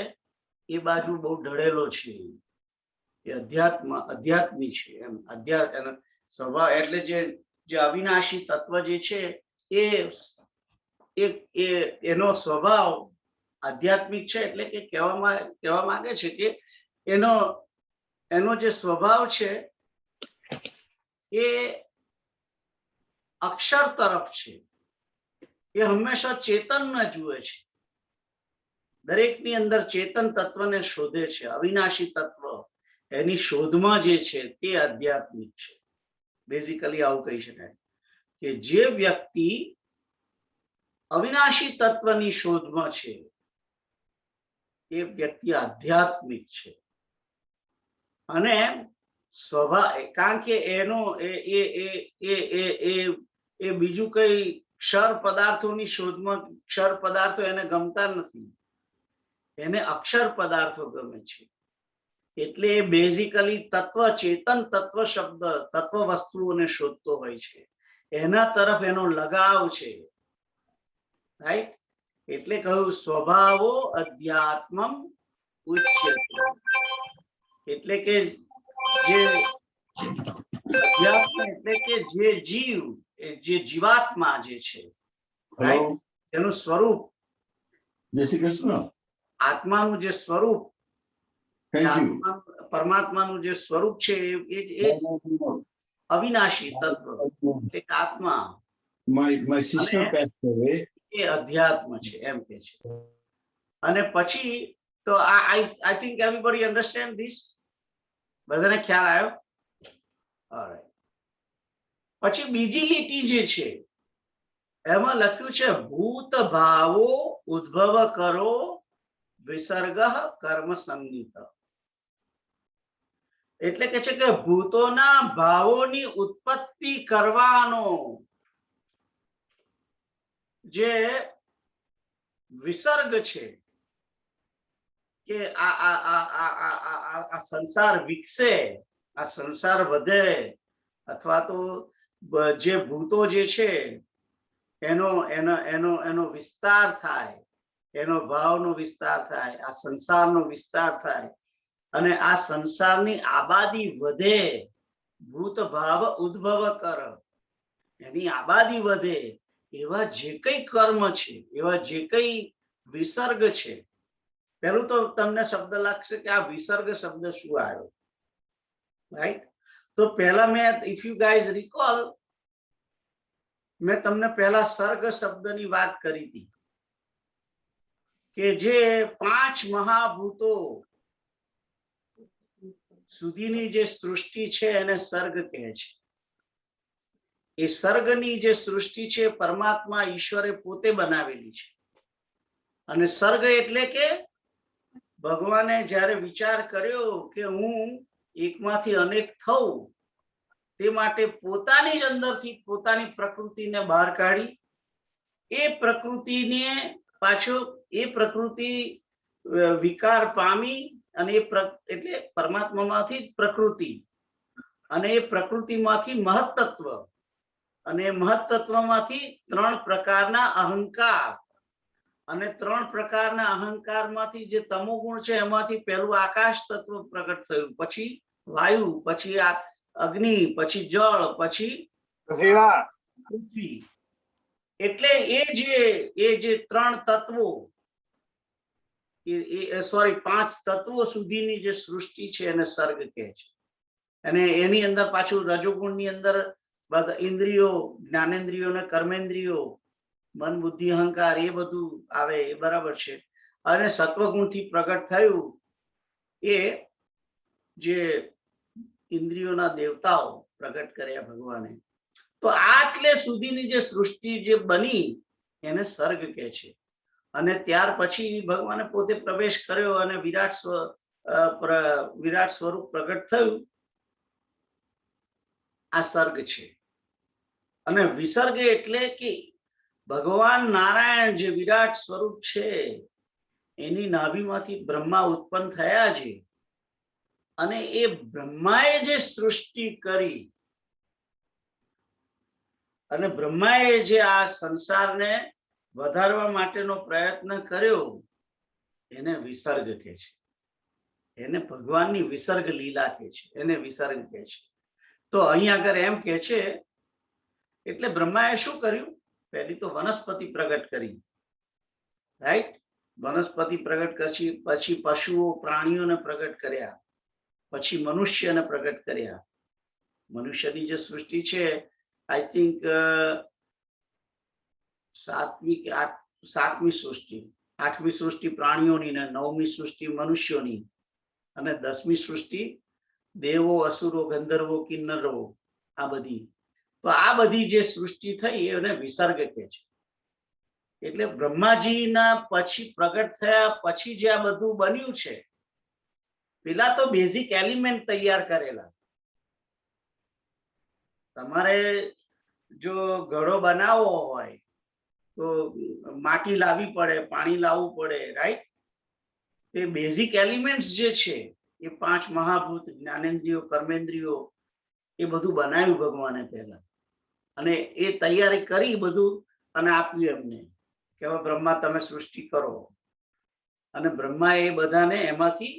એ બાજુ બહુ ઢળેલો છે. એ અધ્યાત્મી છે. એમ એનો સ્વભાવ એટલે જે અવિનાશી તત્વ જે છે એનો સ્વભાવ આધ્યાત્મિક છે. એટલે કે કહેવા માંગે છે કે એનો જે સ્વભાવ છે એ અક્ષર તરફ છે. એ હંમેશા ચેતનને જુએ છે. દરેકની અંદર ચેતન તત્વને શોધે છે. અવિનાશી તત્વ એની શોધમાં જે છે તે આધ્યાત્મિક છે. બેઝિકલી આવું કહી શકાય કે જે વ્યક્તિ અવિનાશી તત્વની શોધમાં છે એ વ્યક્તિ આધ્યાત્મિક છે. અને સ્વભાવ, કારણ કે એનો એ બીજું કઈ ક્ષર પદાર્થોની શોધમાં, ક્ષર પદાર્થો એને ગમતા નથી, એને અક્ષર પદાર્થો ગમે છે. એટલે એ બેઝિકલી તત્વ, ચેતન તત્વ શબ્દ, તત્વ વસ્તુઓને શોધતો હોય છે. એના તરફ એનો લગાવ છે, રાઈટ? એટલે કહ્યું સ્વભાવો અધ્યાત્મમ ઉચ્યતે. એટલે કે જે અધ્યાત્મ એટલે કે જે જીવ, જે જીવાત્મા જે છે, એનું સ્વરૂપ, જય શ્રી કૃષ્ણ. આત્માનું જે સ્વરૂપ, પરમાત્માનું જે સ્વરૂપ છે એ અવિનાશી તત્વ, એક આત્મા, My sister passed away. એ અધ્યાત્મ છે એમ કે છે. અને પછી તો I think everybody understand this? બધાને ખ્યાલ આવ્યો? Alright. પછી બીજી લીટી જે છે એમાં લખ્યું છે ભૂત ભાવો ઉદ્ભવ કરો વિસર્ગ કર્મ સંગીત. એટલે કે છે કે ભૂતોના ભાવોની ઉત્પત્તિ કરવાનો જે વિસર્ગ છે કે આ સંસાર વિકસે, આ સંસાર વધે, અથવા તો જે ભૂતો જે છે એનો વિસ્તાર થાય, એનો ભાવનો વિસ્તાર થાય, આ સંસારનો વિસ્તાર થાય અને આ સંસારની આબાદી વધે. ભૂત ભાવ ઉદ્ભવ કર, એની આબાદી વધે એવા જે કઈ કર્મ છે, એવા જે કઈ વિસર્ગ છે. પહેલું તો તમને શબ્દ લાગશે કે આ વિસર્ગ શબ્દ શું આવ્યો, રાઈટ? તો પહેલા મેં, ઇફ યુ ગાઈઝ રિકોલ, મેં તમને પહેલા સર્ગ શબ્દની વાત કરી હતી કે જે 5 મહાભૂતો સુધીની જે સૃષ્ટિ છે એને સર્ગ કહે છે. એ સર્ગની જે સૃષ્ટિ છે પરમાત્મા ઈશ્વરે પોતે બનાવેલી છે. અને સર્ગ એટલે કે ભગવાને જ્યારે વિચાર કર્યો કે હું એકમાંથી અનેક થઉં, તે માટે પોતાની જ અંદરથી પોતાની પ્રકૃતિને બહાર કાઢી, એ પ્રકૃતિને પાછો, એ પ્રકૃતિ વિકાર પામી અને એટલે પરમાત્મામાંથી જ પ્રકૃતિ, અને એ પ્રકૃતિમાંથી મહત્તત્વ, અને મહત્તત્વમાંથી 3 પ્રકારના અહંકાર, અને 3 પ્રકારના અહંકારમાંથી જે તમોગુણ છે એમાંથી પહેલું આકાશ તત્વ પ્રગટ થયું, પછી વાયુ, પછી અગ્નિ, પછી જળ, પછી પૃથ્વી. એટલે એ જે ત્રણ તત્વો સોરી 5 તત્વો સુધીની જે સૃષ્ટિ છે એને સર્ગ કહે છે. અને એની અંદર પાછું રજોગુણની અંદર બધા ઇન્દ્રિયો, જ્ઞાનેન્દ્રિયો ને કર્મેન્દ્રિયો, મન બુદ્ધિ અહંકાર એ બધું આવે એ બરાબર છે. અને સત્વગુણથી પ્રગટ થયું એ જે ઇન્દ્રિયોના દેવતાઓ પ્રગટ કર્યા ભગવાને. તો આટલે સુધીની જે સૃષ્ટિ જે બની એને સર્ગ કહે છે. અને ત્યાર પછી ભગવાને પોતે પ્રવેશ કર્યો અને વિરાટ સ્વરૂપ પ્રગટ થયું, આ સર્ગ છે. અને વિસર્ગ એટલે કે ભગવાન નારાયણ જે વિરાટ સ્વરૂપ છે એની નાભીમાંથી બ્રહ્મા ઉત્પન્ન થયા છે. અને એ બ્રહ્માએ જે સૃષ્ટિ કરી અને બ્રહ્માએ જે આ સંસારને વધારવા માટેનો પ્રયત્ન કર્યો એને વિસર્ગ કહે છે. એને ભગવાનની વિસર્ગ લીલા કહે છે, એને વિસર્ગ કહે છે. તો અહીંયા આગળ એમ કે છે એટલે બ્રહ્માએ શું કર્યું? પહેલી તો વનસ્પતિ પ્રગટ કરી, રાઈટ? વનસ્પતિ પ્રગટ કરી, પછી પશુઓ પ્રાણીઓને પ્રગટ કર્યા, પછી મનુષ્યને પ્રગટ કર્યા. મનુષ્યની જે સૃષ્ટિ છે આઈ થિંક 7મી સૃષ્ટિ, 8મી સૃષ્ટિ પ્રાણીઓની ને 9મી સૃષ્ટિ મનુષ્યોની અને 10મી સૃષ્ટિ દેવો, અસુરો, ગંધર્વો, કિન્નરો, આ બધી. તો આ બધી જે સૃષ્ટિ થઈ એને વિસર્ગ કહે છે. એટલે બ્રહ્માજીના પછી પ્રગટ થયા પછી જે આ બધું બન્યું છે, પેલા તો બેઝિક એલિમેન્ટ તૈયાર કરેલા. તમારે જો ઘડો બનાવવો હોય તો માટી લાવવી પડે, પાણી લાવવું પડે, રાઈટ? તે બેઝિક એલિમેન્ટ્સ જે છે એ 5 મહાભૂત, જ્ઞાનેન્દ્રિયો, કર્મેન્દ્રિયો, એ બધું બનાવ્યું ભગવાને પહેલા. અને એ તૈયારી કરી બધું અને આપ્યું એમને કે હવે બ્રહ્મા તમે સૃષ્ટિ કરો. અને બ્રહ્મા એ બધાને એમાંથી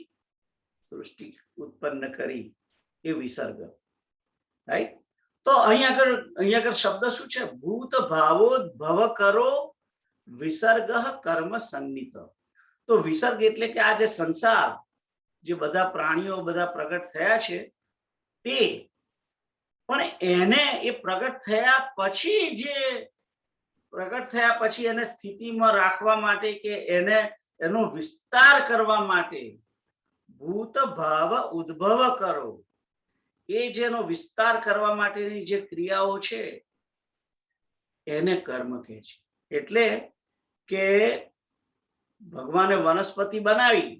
સૃષ્ટિ ઉત્પન્ન કરી, એ વિસર્ગ, રાઈટ? તો અહીંયા આગળ શબ્દ શું છે? ભૂત ભાવોદ્ભવ કરો વિસર્ગ કર્મ સંનિત. તો વિસર્ગ એટલે કે આ જે સંસાર, જે બધા પ્રાણીઓ બધા પ્રગટ થયા છે તે, પણ એને એ પ્રગટ થયા પછી એને સ્થિતિમાં રાખવા માટે કે એનો વિસ્તાર કરવા માટે ભૂત ભાવ ઉદ્ભવ કરો, એ જેનો વિસ્તાર કરવા માટેની જે ક્રિયાઓ છે એને કર્મ કહે છે. એટલે કે ભગવાને વનસ્પતિ બનાવી,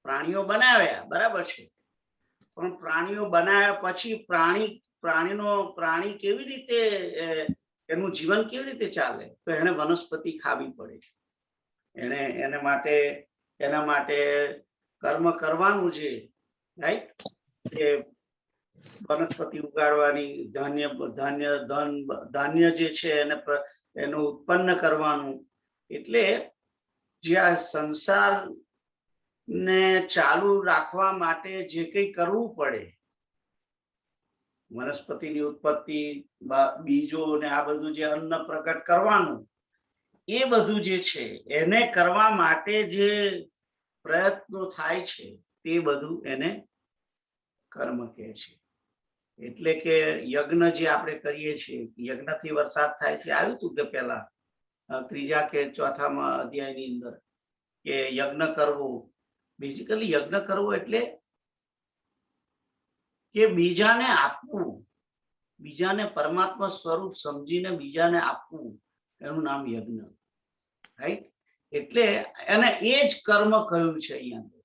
પ્રાણીઓ બનાવ્યા, બરાબર છે, પણ પ્રાણીઓ બનાવ્યા પછી પ્રાણી કેવી રીતે એનું જીવન કેવી રીતે ચાલે? તો એને વનસ્પતિ ખાવી પડે. એના માટે કર્મ કરવાનું છે, રાઈટ? એ વનસ્પતિ ઉગાડવાની, ધાન્ય જે છે એનું ઉત્પન્ન કરવાનું. એટલે જે આ સંસાર ને ચાલુ રાખવા માટે જે કંઈ કરવું પડે, વનસ્પતિની ઉત્પત્તિ, બીજો ને આ બધું જે અન્ન પ્રગટ કરવાનું, એ બધું જે છે એને કરવા માટે જે પ્રયત્નો થાય છે તે બધું એને કર્મ કહે છે. એટલે કે યજ્ઞ જે આપણે કરીએ છીએ, યજ્ઞથી વરસાદ થાય છે, આવ્યું હતું કે પેલા 3જા કે 4થા અધ્યાયની અંદર કે યજ્ઞ કરવો. બેઝિકલી યજ્ઞ કરવો એટલે કે બીજાને આપવું, બીજાને પરમાત્મા સ્વરૂપ સમજીને બીજાને આપવું, એનું નામ યજ્ઞ, રાઈટ? એટલે એને એ જ કર્મ કહ્યું છે અહીંયા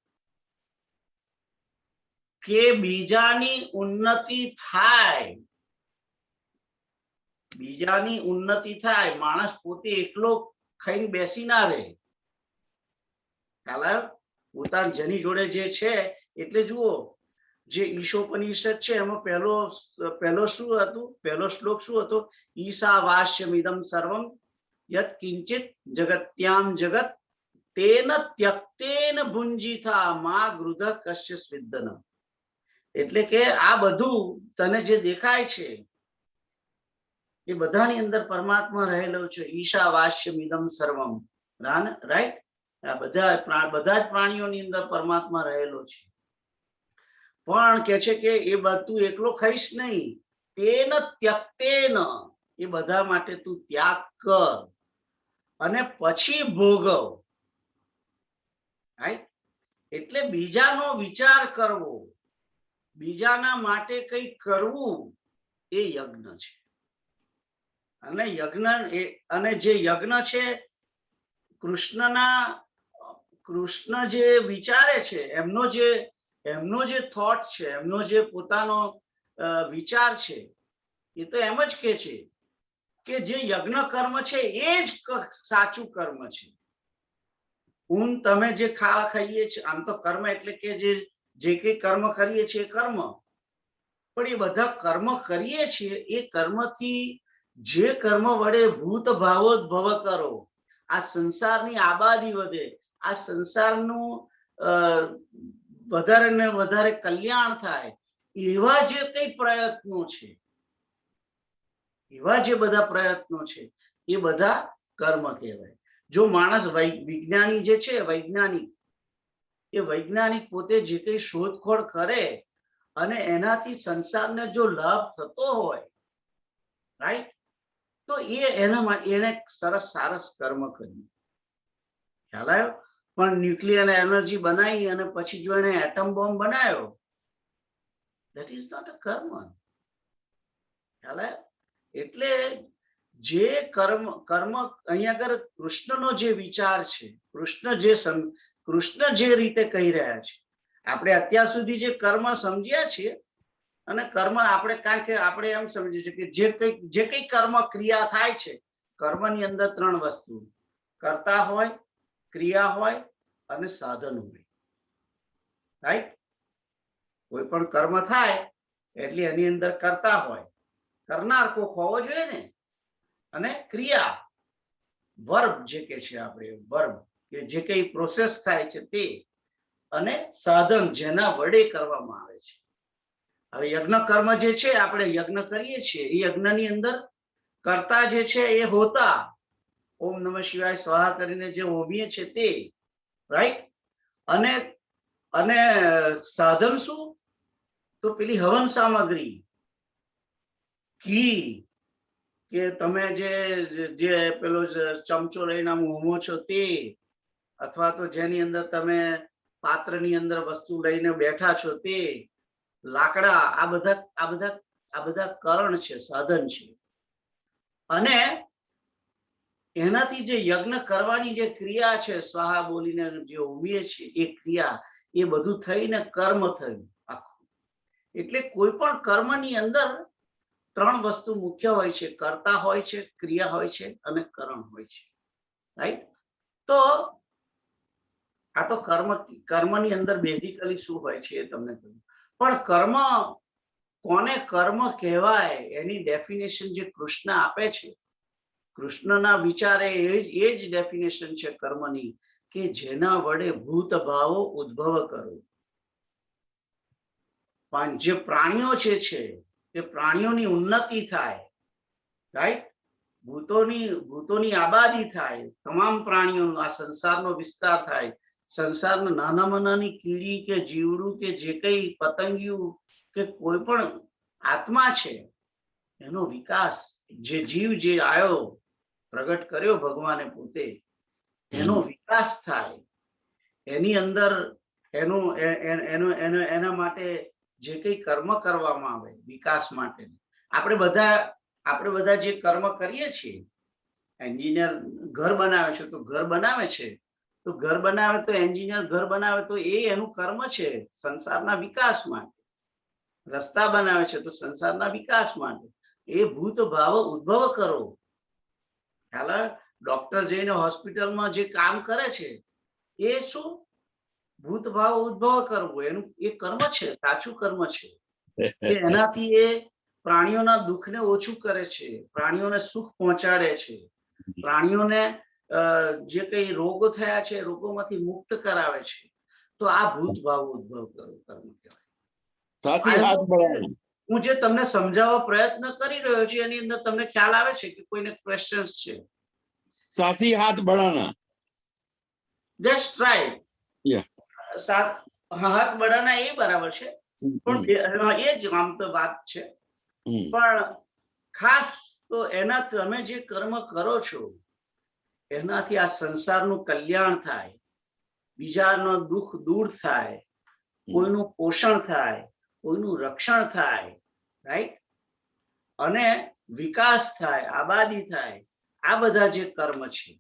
કે બીજાની ઉન્નતિ થાય, બીજાની ઉન્નતિ થાય. માણસ પોતે એકલો ખાઈને બેસી ના રહે. ખ્યાલ આવ્યો? પોતાની જેની જોડે જે છે, એટલે જુઓ જે ઈશોપનિષદ છે એમાં પહેલો શું હતું? પહેલો શ્લોક શું હતો? ઈશાવાસ્યમિદમ સર્વમ યત કિંચિત જગત્યામ જગત તેન ત્યક્તેન ભુંજીથા મા ગૃધ કશ્ય સિદ્ધન. એટલે કે આ બધું તને જે દેખાય છે એ બધાની અંદર પરમાત્મા રહેલો છે. ઈશાવાસ્યમિદમ સર્વમ, રાઈટ? આ બધા જ પ્રાણીઓની અંદર પરમાત્મા રહેલો છે. પણ કે છે કે એ બધું એકલો ખાઈશ નહીં, તેન ત્યક્તેન, એ બધા માટે તું ત્યાગ કર અને પછી ભોગવ. રાઈટ? એટલે બીજાનો વિચાર કરવો, બીજાના માટે કંઈ કરવું, એ યજ્ઞ છે. અને જે યજ્ઞ છે, કૃષ્ણ જે વિચારે છે, એમનો જે થોટ છે, એમનો જે પોતાનો વિચાર છે, એ તો એમ જ કે છે કે જે યજ્ઞ કર્મ છે એ જ સાચું કર્મ છે. તમે જે ખાઈએ છીએ, આમ તો કર્મ એટલે કે જે કઈ કર્મ કરીએ છીએ કર્મ, પણ એ બધા કર્મ કરીએ છીએ એ કર્મથી જે કર્મ વડે ભૂત ભાવોદ્ભવ કરો, આ સંસારની આબાદી વધે, આ સંસારનું વધારે ને વધારે કલ્યાણ થાય, એવા જે કઈ પ્રયત્નો છે, એવા જે બધા પ્રયત્નો છે, એ બધા કર્મ કહેવાય. જો માણસ વિજ્ઞાની જે છે, વૈજ્ઞાનિક પોતે જે કઈ શોધખોળ કરે અને એનાથી સંસારને જો લાભ થતો હોય, રાઈટ, તો એના માટે એને સરસ કર્મ કર્યું. ખ્યાલ આવ્યો? પણ ન્યુક્લિયર એનર્જી બનાવી અને પછી જો એને એટમ બોમ્બ બનાવ્યો, that is not a કર્મ. ખ્યાલ આવ્યો? એટલે જે કર્મ અહીંયા આગળ કૃષ્ણનો જે વિચાર છે, કૃષ્ણ જે રીતે કહી રહ્યા છે, આપણે અત્યાર સુધી જે કર્મ સમજ્યા છીએ, અને કર્મ આપણે કારણ કે આપણે એમ સમજીએ છીએ કે જે કઈ કર્મ ક્રિયા થાય છે, કર્મની અંદર 3 વસ્તુ, કર્તા હોય, ક્રિયા હોય અને સાધન હોય. રાઈટ? કોઈ પણ કર્મ થાય એટલે એની અંદર કર્તા હોય, કરનાર કોક હોવો જોઈએ ને, અને ક્રિયા વર્બ જે કે છે, આપણે વર્બ કે જે કઈ પ્રોસેસ થાય છે તે, અને સાધન જેના વડે કરવામાં આવે છે. હવે યજ્ઞ કર્મ જે છે, આપણે યજ્ઞ કરીએ છીએ, એ યજ્ઞની અંદર કર્તા જે છે એ હોતા, ઓમ નમઃ શિવાય સ્વાહા કરીને જે હોમીએ છે તે, રાઈટ? અને સાધન શું? તો પેલી હવન સામગ્રી, ઘી, કે તમે જે પેલો ચમચો લઈને હોમો છો તે, અથવા તો જેની અંદર તમે પાત્રની અંદર વસ્તુ લઈને બેઠા છો તે, લાકડા, આ બધા કરણ છે, સાધન છે. અને એનાથી જે યજ્ઞ કરવાની જે ક્રિયા છે, સ્વાહા બોલીને જે હોમીએ છીએ એ ક્રિયા, એ બધું થઈને કર્મ થયું આખું. એટલે કોઈ પણ કર્મની અંદર 3 વસ્તુ મુખ્ય હોય છે, કર્તા હોય છે, ક્રિયા હોય છે અને કરણ હોય છે. રાઈટ? તો આ તો કર્મની અંદર બેઝિકલી શું હોય છે એ તમને કહ્યું. પણ કોને કર્મ કહેવાય એની ડેફિનેશન જે કૃષ્ણ આપે છે, કૃષ્ણના વિચારે એ જ ડેફિનેશન છે કર્મની, કે જેના વડે ભૂત ભાવો ઉદ્ભવ કરો. જે પ્રાણીઓ છે તે પ્રાણીઓની ઉન્નતિ થાય, રાઈટ? ભૂતોની આબાદી થાય, તમામ પ્રાણીઓનો આ સંસારનો વિસ્તાર થાય, સંસારના નાનામાં નાની કીડી કે જીવડું કે જે કઈ પતંગિયું કે કોઈ પણ આત્મા છે, એનો વિકાસ, જે જીવ જે આવ્યો, પ્રગટ કર્યો ભગવાને પોતે, એનો વિકાસ થાય, એની અંદર એના માટે જે કઈ કર્મ કરવામાં આવે વિકાસ માટે. આપણે બધા જે કર્મ કરીએ છીએ, એન્જિનિયર ઘર બનાવે છે તો ઘર બનાવે છે, તો ઘર બનાવે તો એન્જિનિયર ઘર બનાવે તો એ એનું કર્મ છે સંસારના વિકાસ માટે. રસ્તા બનાવે છે તો સંસારના વિકાસ માટે. એ ભૂત ભાવ ઉદ્ભવ કરો. ખ્યાલ? ડોક્ટર જઈને હોસ્પિટલમાં જે કામ કરે છે એ શું? ભૂત ભાવ ઉદ્ભવ કરવો, એનું એ કર્મ છે, સાચું કર્મ છે. કે એનાથી એ પ્રાણીઓના દુઃખને ઓછું કરે છે, પ્રાણીઓને સુખ પહોંચાડે છે, પ્રાણીઓને જે કઈ રોગો થયા છે રોગોમાંથી મુક્ત કરાવે છે. તો આ ભૂત ભાવ ઉદ્ભવ કરો કર્મ કહેવાય. સાથી હાથ મળાય. હું જે તમને સમજાવવા પ્રયત્ન કરી રહ્યો છું એની અંદર તમને ખ્યાલ આવે છે કે કોઈને ક્વેશ્ચન્સ છે? साथी हाथ बढ़ाना. Just try. Yeah. હાથ બળાના એ બરાબર છે, પણ એ જ આમ તો વાત છે. પણ ખાસ તો એના તમે જે કર્મ કરો છો એનાથી આ સંસારનું કલ્યાણ થાય, બીજાનો દુઃખ દૂર થાય, કોઈનું પોષણ થાય, કોઈનું રક્ષણ થાય, રાઈટ, અને વિકાસ થાય, આબાદી થાય. આ બધા જે કર્મ છે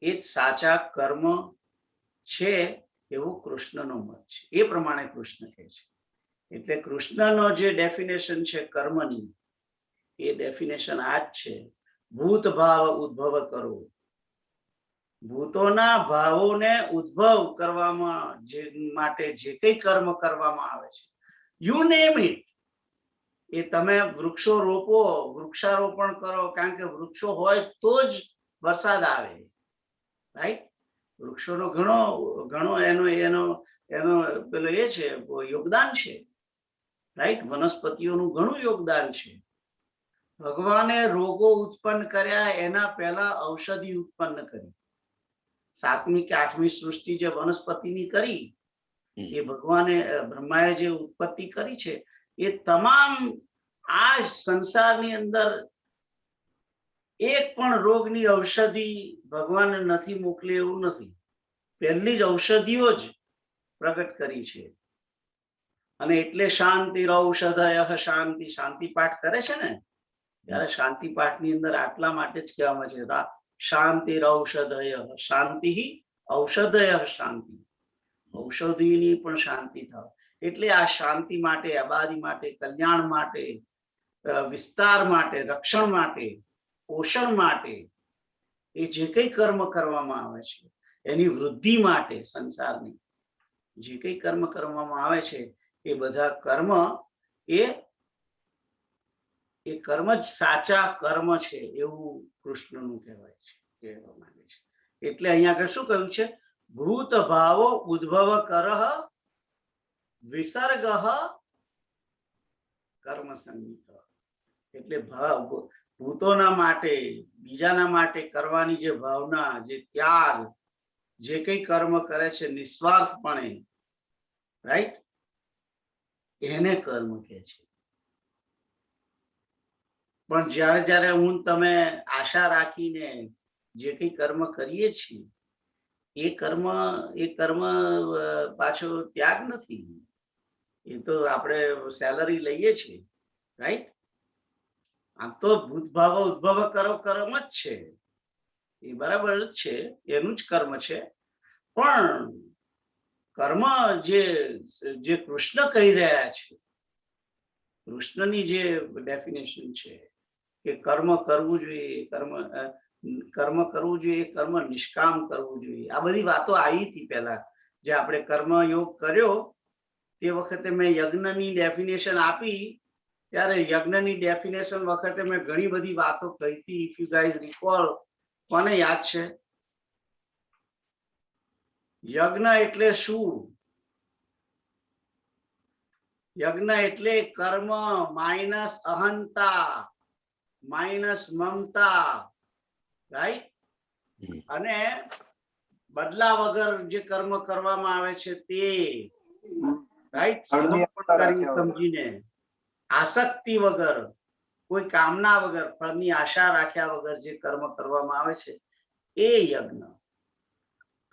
એ જ સાચા કર્મ છે એવું કૃષ્ણનો મત છે. એ પ્રમાણે કૃષ્ણ કહે છે. એટલે કૃષ્ણનો જે ડેફિનેશન છે કર્મની, એ ડેફિનેશન આ જ છે: ભૂત ભાવ ઉદ્ભવ કરો. ભૂતોના ભાવોને ઉદ્ભવ કરવામાં જે માટે જે કઈ કર્મ કરવામાં આવે છે, યુ નેમ ઇટ, એ તમે વૃક્ષો રોપો, વૃક્ષારોપણ કરો, કારણ કે વૃક્ષો હોય તો જ વરસાદ આવે, રાઈટ. વૃક્ષોનો ઘણો ઘણો એનો એનો એનો પેલો એ છે, યોગદાન છે, રાઈટ. વનસ્પતિઓનું ઘણું યોગદાન છે. ભગવાને રોગો ઉત્પન્ન કર્યા એના પહેલા ઔષધિ ઉત્પન્ન કરી. 7મી કે 8મી સૃષ્ટિ જે વનસ્પતિની કરી, એ ભગવાને બ્રહ્માએ જે ઉત્પત્તિ કરી છે, એ તમામ આ સંસારની અંદર એક પણ રોગની ઔષધિ ભગવાને નથી મોકલી એવું નથી. પહેલી જ ઔષધિઓ જ પ્રગટ કરી છે. અને એટલે શાંતિ ઔષધય, શાંતિ, શાંતિ પાઠ કરે છે ને ત્યારે શાંતિ પાઠની અંદર આટલા માટે જ કહેવામાં છે, શાંતિ ઔષધય, શાંતિ ઔષધય, શાંતિ, ઔષધિની પણ શાંતિ થાય. એટલે આ શાંતિ માટે, આબાદી માટે, કલ્યાણ માટે, વિસ્તાર માટે, રક્ષણ માટે, પોષણ માટે એ જે કઈ કર્મ કરવામાં આવે છે, એની વૃદ્ધિ માટે, સંસારની જે કઈ કર્મ કરવામાં આવે છે એ બધા કર્મ એ કર્મ જ સાચા કર્મ છે એવું કૃષ્ણનું કહેવાય છે, કહેવા માંગે છે. એટલે અહીંયા આગળ શું કહ્યું છે? ભૂત ભાવો ઉદ્ભવ કરહ વિસર્ગ કર્મ સંગીત. એટલે ભૂતોના માટે, બીજાના માટે કરવાની જે ભાવના, જે ત્યાગ, જે કઈ કર્મ કરે છે નિસ્વાર્થપણે, રાઈટ, એને કર્મ કહે છે. પણ જ્યારે જ્યારે હું તમે આશા રાખીને જે કઈ કર્મ કરીએ છીએ એ કર્મ પાછો ત્યાગ નથી. એ તો આપણે સેલરી લઈએ છીએ, રાઈટ. આમ તો ભૂતભાવ ઉદ્ભવ કરો કર્મ જ છે, એ બરાબર જ છે, એનું જ કર્મ છે. પણ કર્મ જે કૃષ્ણ કહી રહ્યા છે, કૃષ્ણની જે ડેફિનેશન છે કે કર્મ કરવું જોઈએ, કર્મ કરવું જોઈએ, કર્મ નિષ્કામ કરવું જોઈએ. આ બધી વાતો આવી હતી પહેલા, જે આપણે કર્મ યોગ કર્યો તે વખતે મેં યજ્ઞની ડેફિનેશન આપી, ત્યારે યજ્ઞની ડેફિનેશન વખતે મેં ઘણી બધી વાતો કહી હતી. ઇફ યુ ગાઈઝ રિકોલ, કોને યાદ છે? યજ્ઞ એટલે શું? યજ્ઞ એટલે કર્મ માઇનસ અહંતા, માઇનસ મમતા, રાઈટ. અને બદલા વગર જે કર્મ કરવામાં આવે છે તે, રાઈટ, સમજીને, આસક્તિ વગર, કોઈ કામના વગર, ફળની આશા રાખ્યા વગર જે કર્મ કરવામાં આવે છે એ યજ્ઞ.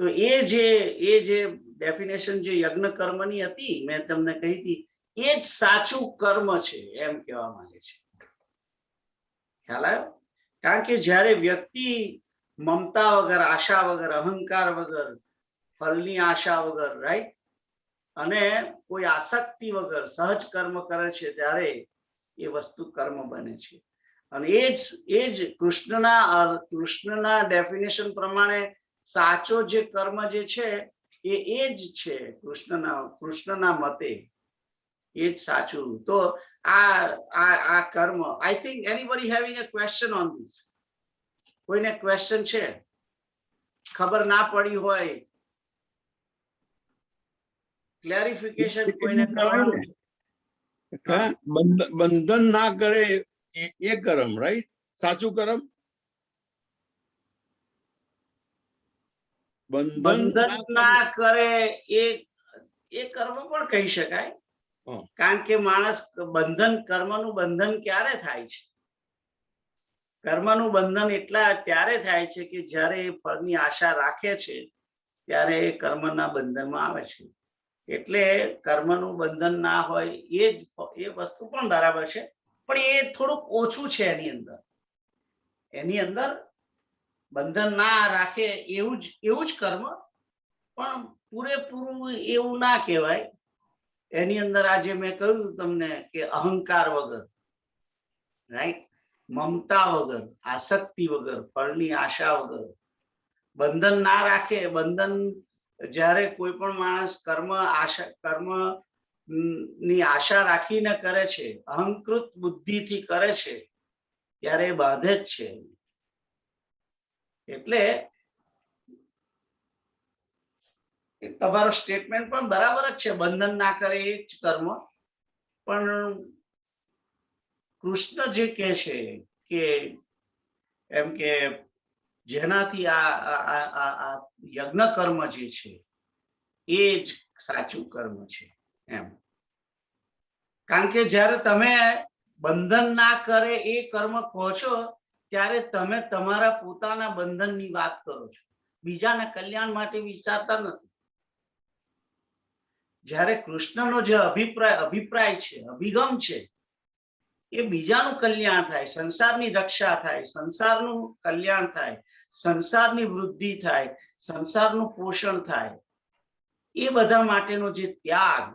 તો એ જે ડેફિનેશન જે યજ્ઞ કર્મની હતી મેં તમને કહી હતી, એ જ સાચું કર્મ છે એમ કહેવા માંગે છે. ખ્યાલ આવ્યો? કારણ કે જ્યારે વ્યક્તિ મમતા વગર, આશા વગર, અહંકાર વગર, ફળની આશા વગર, રાઈટ, અને કોઈ આસક્તિ વગર સહજ કર્મ કરે છે ત્યારે એ વસ્તુ કર્મ બને છે. અને એ જ કૃષ્ણના ડેફિનેશન પ્રમાણે સાચો જે કર્મ જે છે એ જ છે કૃષ્ણના મતે, એ જ સાચું. તો આ કર્મ, I think anybody having a question on this? કોઈને ક્વેશ્ચન છે? ખબર ના પડી હોય, ક્લેરિફિકેશન કોઈને કરવાનું? બંધન ના કરે એ કર્મ, રાઈટ? સાચું કર્મ બંધન ના કરે એ કર્મ પણ કહી શકાય. કારણ કે માણસ કર્મનું બંધન ક્યારે થાય છે? કર્મનું બંધન ત્યારે થાય છે કે જ્યારે એ ફળની આશા રાખે છે ત્યારે એ કર્મના બંધનમાં આવે છે. એટલે કર્મનું બંધન ના હોય એ વસ્તુ પણ બરાબર છે, પણ એ થોડુંક ઓછું છે. એની અંદર બંધન ના રાખે એવું જ કર્મ, પણ પૂરેપૂરું એવું ના કહેવાય. એની અંદર આજે મેં કહ્યું તમને કે અહંકાર વગર, રાઈટ, મમતા વગર, આસક્તિ વગર, ફળની આશા વગર બંધન ના રાખે. બંધન જ્યારે કોઈ પણ માણસ કર્મ ની આશા રાખીને કરે છે, અહંકૃત બુદ્ધિથી કરે છે, ત્યારે બાંધે જ છે. એટલે તમારો સ્ટેટમેન્ટ પણ બરાબર જ છે, બંધન ના કરે એ જ કર્મ. પણ કૃષ્ણ જે કહે છે કે એમ કે જેનાથી આ યજ્ઞ કર્મ જે છે એ જ સાચું કર્મ છે એમ. કારણ કે જ્યારે તમે બંધન ના કરે એ કર્મ કહો છો ત્યારે તમે તમારા પોતાના બંધનની વાત કરો છો, બીજાના કલ્યાણ માટે વિચારતા નથી. જ્યારે કૃષ્ણનો જે અભિપ્રાય છે, અભિગમ છે, એ બીજાનું કલ્યાણ થાય, સંસારની રક્ષા થાય, સંસારનું કલ્યાણ થાય, સંસારની વૃદ્ધિ થાય, સંસારનું પોષણ થાય, એ બધા માટેનો જે ત્યાગ,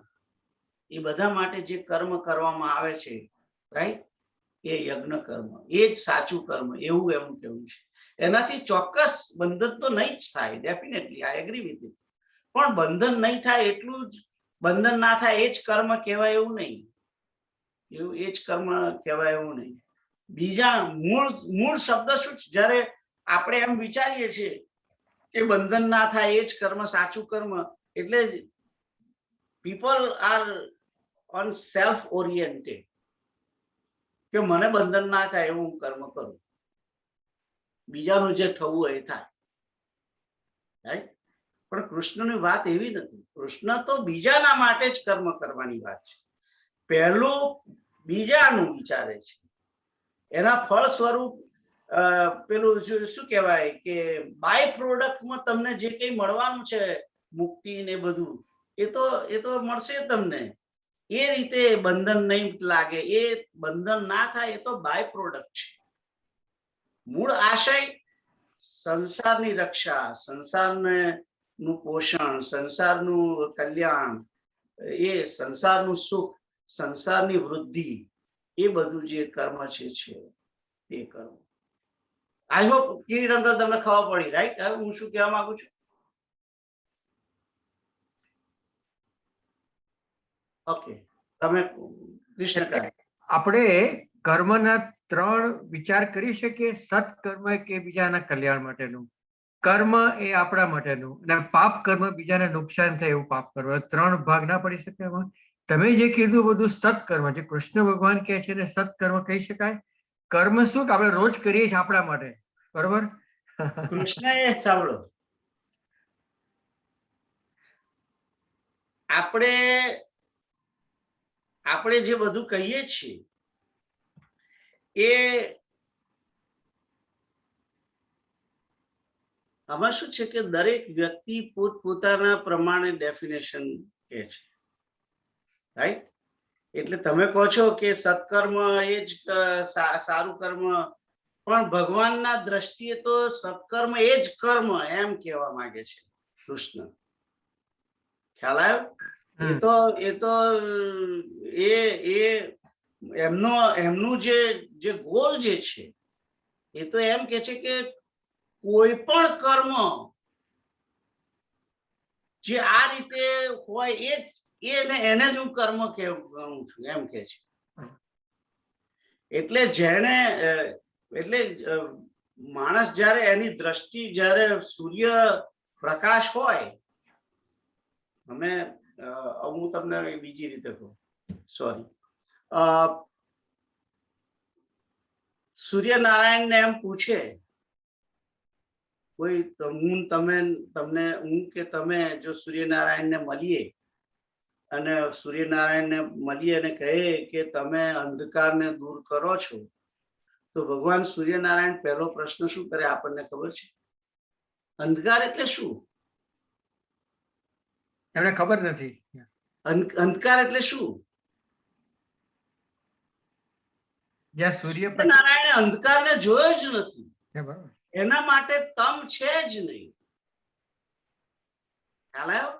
એ બધા માટે જે કર્મ કરવામાં આવે છે, રાઈટ, એ યજ્ઞ કર્મ, એ જ સાચું કર્મ, એવું એમ કેવું છે. એનાથી ચોક્કસ બંધન તો નહીં જ થાય, definitely, I agree with it. પણ બંધન નહીં થાય એટલું જ, બંધન ના થાય એ જ કર્મ કહેવાય એવું નહીં. એ જ કર્મ કહેવાય એવું નહીં. બીજા મૂળ શબ્દ શું છે? જ્યારે આપણે એમ વિચારીએ છીએ કે બંધન ના થાય એ જ કર્મ સાચું કર્મ, એટલે people are own self oriented, કે મને બંધન ના થાય એવું હું કર્મ કરું, બીજાનું જે થવું હોય એ થાય, રાઈટ. પણ કૃષ્ણની વાત એવી નથી. કૃષ્ણ તો બીજાના માટે જ કર્મ કરવાની વાત છે. પહેલું બીજાનું વિચારે છે, એના ફળ સ્વરૂપ પેલું શું કહેવાય કે બાય પ્રોડક્ટમાં તમને જે કંઈ મળવાનું છે, મુક્તિ ને બધું, એ તો મળશે તમને. એ રીતે બંધન નહીં લાગે, એ બંધન ના થાય, એ તો બાય પ્રોડક્ટ છે. મૂળ આશય સંસારની રક્ષા, સંસારને નું પોષણ, સંસારનું કલ્યાણ, એ સંસારનું સુખ, સંસારની વૃદ્ધિ, એ બધું જે કર્મ છે તે કર્મ. આઈ હોપ કિરીટંકલ તમને ખબર પડી, રાઈટ? હવે હું શું કહેવા માંગુ છું? ઓકે, તમે કૃષ્ણ. આપણે કર્મના 3 વિચાર કરી શકીએ. સત્કર્મ કે બીજાના કલ્યાણ માટેનું કર્મ, એ આપણા માટેનું, અને પાપ કર્મ બીજાને નુકસાન થાય એવું પાપ કર્મ. 3 ભાગ ના પડી શકે એમાં. તમે જે કીધું બધું સત્કર્મ, જે કૃષ્ણ ભગવાન કહે છે એને સત્કર્મ કહી શકાય. કર્મ શું કે આપણે રોજ કરીએ છીએ આપણા માટે, બરોબર? કૃષ્ણ એ સાંભળો, આપણે જે બધું કહીએ છીએ એ આમાં શું છે કે દરેક વ્યક્તિ પોતપોતાના પ્રમાણે ડેફિનેશન કહે છે, રાઈટ? એટલે તમે કહો છો કે સત્કર્મ એ જ સારું કર્મ, પણ ભગવાનના દ્રષ્ટિએ તો સત્કર્મ એ જ કર્મ એમ કહેવા માંગે છે કૃષ્ણ. ખ્યાલ આવ્યો? એમનું જે ગોલ જે છે એ તો એમ કે છે કે કોઈ પણ કર્મ જે આ રીતે હોય એને જ હું કર્મ ગણું છું એમ કે છે. એટલે માણસ જ્યારે એની દ્રષ્ટિ, જ્યારે સૂર્ય પ્રકાશ હોય, હું તમને બીજી રીતે કહું, સોરી, સૂર્યનારાયણને એમ પૂછે કોઈ, હું કે તમે જો સૂર્યનારાયણને મળીએ અને સૂર્યનારાયણને મળીએ અને કહે કે તમે અંધકારને દૂર કરો છો, તો ભગવાન સૂર્યનારાયણ પહેલો પ્રશ્ન શું કરે આપણને ખબર છે? અંધકાર એટલે શું? એમને ખબર નથી. અંધકાર એટલે શું? જ્યાં સૂર્ય નારાયણે અંધકારને જોયો જ નથી, બરાબર. એના માટે તમ છે જ નહીં. ખ્યાલ આવ્યો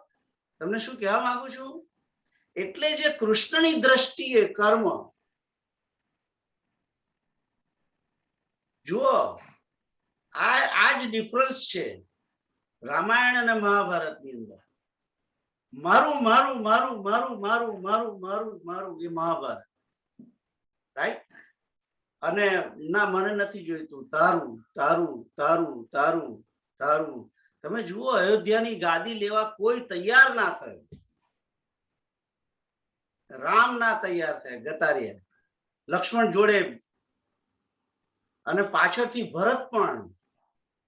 તમને શું કહેવા માંગુ છું? એટલે જે કૃષ્ણની દ્રષ્ટિએ કર્મ, જુઓ આ જ ડિફરન્સ છે રામાયણ અને મહાભારતની અંદર. મારું મારું મારું મારું મારું મારું મારું મારું એ મહાભારત, રાઈટ? અને ના મને નથી જોઈતું, તારું તારું તારું તારું તારું. તમે જુઓ અયોધ્યાની ગાદી લેવા કોઈ તૈયાર ના થયું, રામ ના તૈયાર થયા, ગતાર્યા લક્ષ્મણ જોડે, અને પાછળથી ભરત પણ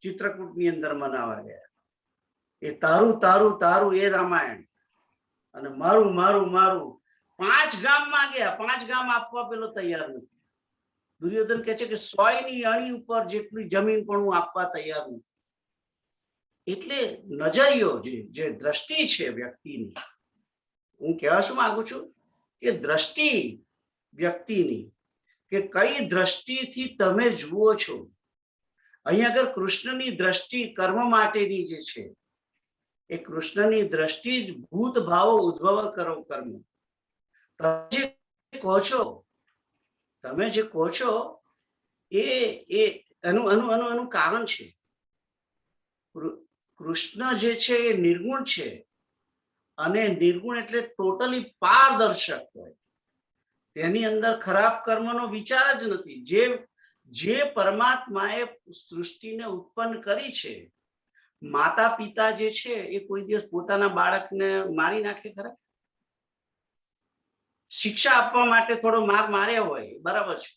ચિત્રકૂટની અંદર મનાવા ગયા. એ તારું તારું તારું એ રામાયણ, અને મારું મારું મારું. 5 ગામ માંગ્યા, 5 ગામ આપવા પેલો તૈયાર નથી. દુર્યોધન કહે છે કે 100 ની અણી ઉપર જેટલી જમીન પણ હું આપવા તૈયાર નથી. એટલે નજરિયો, જે દ્રષ્ટિ છે વ્યક્તિની, હું કહેવા શું માંગુ છું કે દ્રષ્ટિ વ્યક્તિની, કે કઈ દ્રષ્ટિથી તમે જુઓ છો. અહીંયા આગળ કૃષ્ણની દ્રષ્ટિ કર્મ માટેની જે છે, એ કૃષ્ણની દ્રષ્ટિ જ ભૂત ભાવો ઉદ્ભવ કરો કર્મ. તમે જે કહો છો એ એનું કારણ છે. કૃષ્ણ જે છે એ નિર્ગુણ છે, અને નિર્ગુણ એટલે ટોટલી પારદર્શક હોય. તેની અંદર ખરાબ કર્મનો વિચાર જ નથી. જે પરમાત્માએ સૃષ્ટિને ઉત્પન્ન કરી છે, માતા પિતા જે છે એ કોઈ દિવસ પોતાના બાળકને મારી નાખે ખરા? શિક્ષા આપવા માટે થોડો માર માર્યો હોય, બરાબર છે,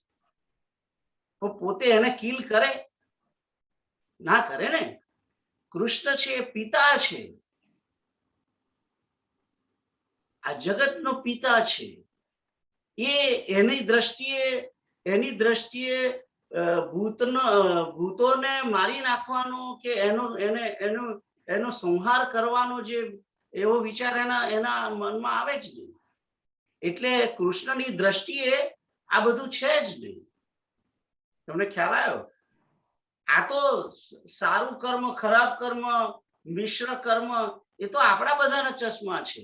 તો પોતે એને કિલ કરે? ના કરે ને. કૃષ્ણ છે એ પિતા છે, આ જગતનો પિતા છે. એની દ્રષ્ટિએ ભૂતોને મારી નાખવાનો કે એનો સંહાર કરવાનો જે એવો વિચાર એના મનમાં આવે જ નહીં. એટલે કૃષ્ણની દ્રષ્ટિએ આ બધું છે જ નહીં. તમને ખ્યાલ આવ્યો? આ તો સારું કર્મ, ખરાબ કર્મ, મિશ્ર કર્મ, એ તો આપણા બધાના ચશ્મા છે.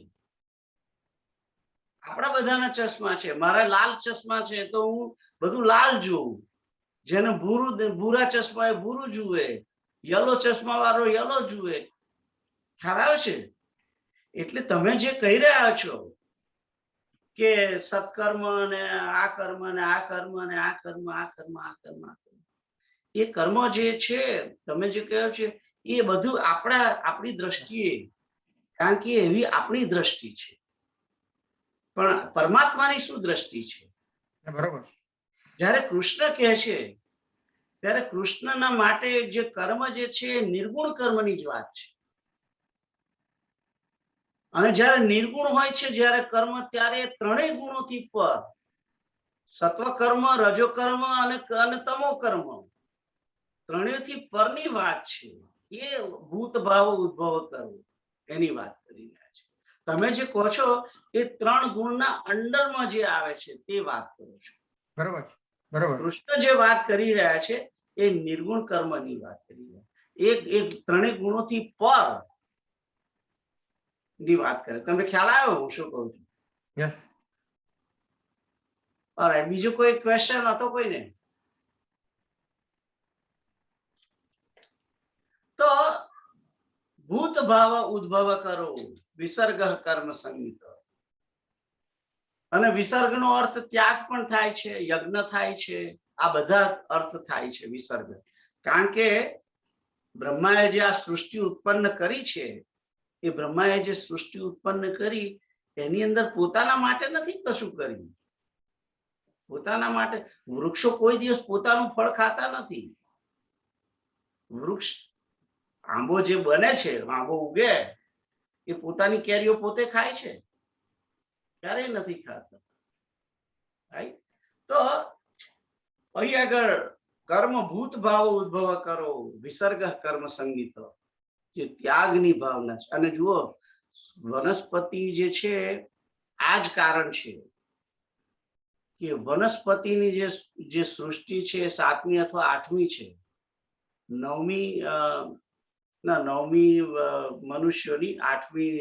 આપણા બધાના ચશ્મા છે. મારા લાલ ચશ્મા છે તો હું બધું લાલ જોઉં. જેને ભૂરા ચશ્મા એ ભૂરું જુએ, યલો ચશ્મા વાળો યલો જુએ. ખ્યાલ આવે છે? એટલે તમે જે કહી રહ્યા છો કે સત્કર્મ ને આ કર્મ ને આ કર્મ ને આ કર્મ, આ કર્મ, આ કર્મ, આ કર્મ, એ કર્મ જે છે તમે જે કહો છો એ બધું આપણી દ્રષ્ટિએ, કારણ કે એવી આપણી દ્રષ્ટિ છે. પણ પરમાત્માની શું દ્રષ્ટિ છે? બરોબર. જ્યારે કૃષ્ણ કહે છે ત્યારે કૃષ્ણના માટે જે કર્મ જે છે એ નિર્ગુણ કર્મની જ વાત છે. અને જ્યારે નિર્ગુણ હોય છે જ્યારે કર્મ, ત્યારે ત્રણેય ગુણોથી પર, સત્વ કર્મ, રજો કર્મ અને તમો કર્મ, ત્રણેયથી પરની વાત છે. એ ભૂત ભાવ ઉદ્ભવ કરવો એની વાત કરી રહ્યા છે. તમે જે કહો છો એ 3 ગુણના અંડરમાં જે આવે છે તે વાત કરો છો. બરોબર બરોબર. કૃષ્ણ જે વાત કરી રહ્યા છે એ નિર્ગુણ કર્મની વાત કરી રહ્યા. એક 3 ગુણોથી પર ની વાત કરે. તમને ખ્યાલ આવ્યો હું શું કહું છું? યસ. ઓલરાઈટ, બીજો કોઈ ક્વેશ્ચન હતો કોઈને? તો ભૂત ભાવ ઉદ્ભવ કરો, વિસર્ગ કર્મ સંગીત. અને વિસર્ગનો અર્થ ત્યાગ પણ થાય છે, યજ્ઞ થાય છે, આ બધા અર્થ થાય છે વિસર્ગ. કારણ કે બ્રહ્માએ જે આ સૃષ્ટિ ઉત્પન્ન કરી છે, એ બ્રહ્માએ જે સૃષ્ટિ ઉત્પન્ન કરી એની અંદર પોતાના માટે નથી કશું કર્યું. પોતાના માટે. વૃક્ષો કોઈ દિવસ પોતાનું ફળ ખાતા નથી. વૃક્ષ આંબો જે બને છે, આંબો ઉગે, એ પોતાની કેરીઓ પોતે ખાય છે, ક્યારેય નથી ખાતા. રાઈટ? તો અહીં આગળ કર્મ ભૂત ભાવો ઉદ્ભવ કરો વિસર્ગ કર્મ સંગીત, જે ત્યાગની ભાવના છે. અને જુઓ, વનસ્પતિ જે છે આ જ કારણ છે કે વનસ્પતિની જે સૃષ્ટિ છે 7મી અથવા 8મી છે, 9મી મનુષ્યોની, 8મી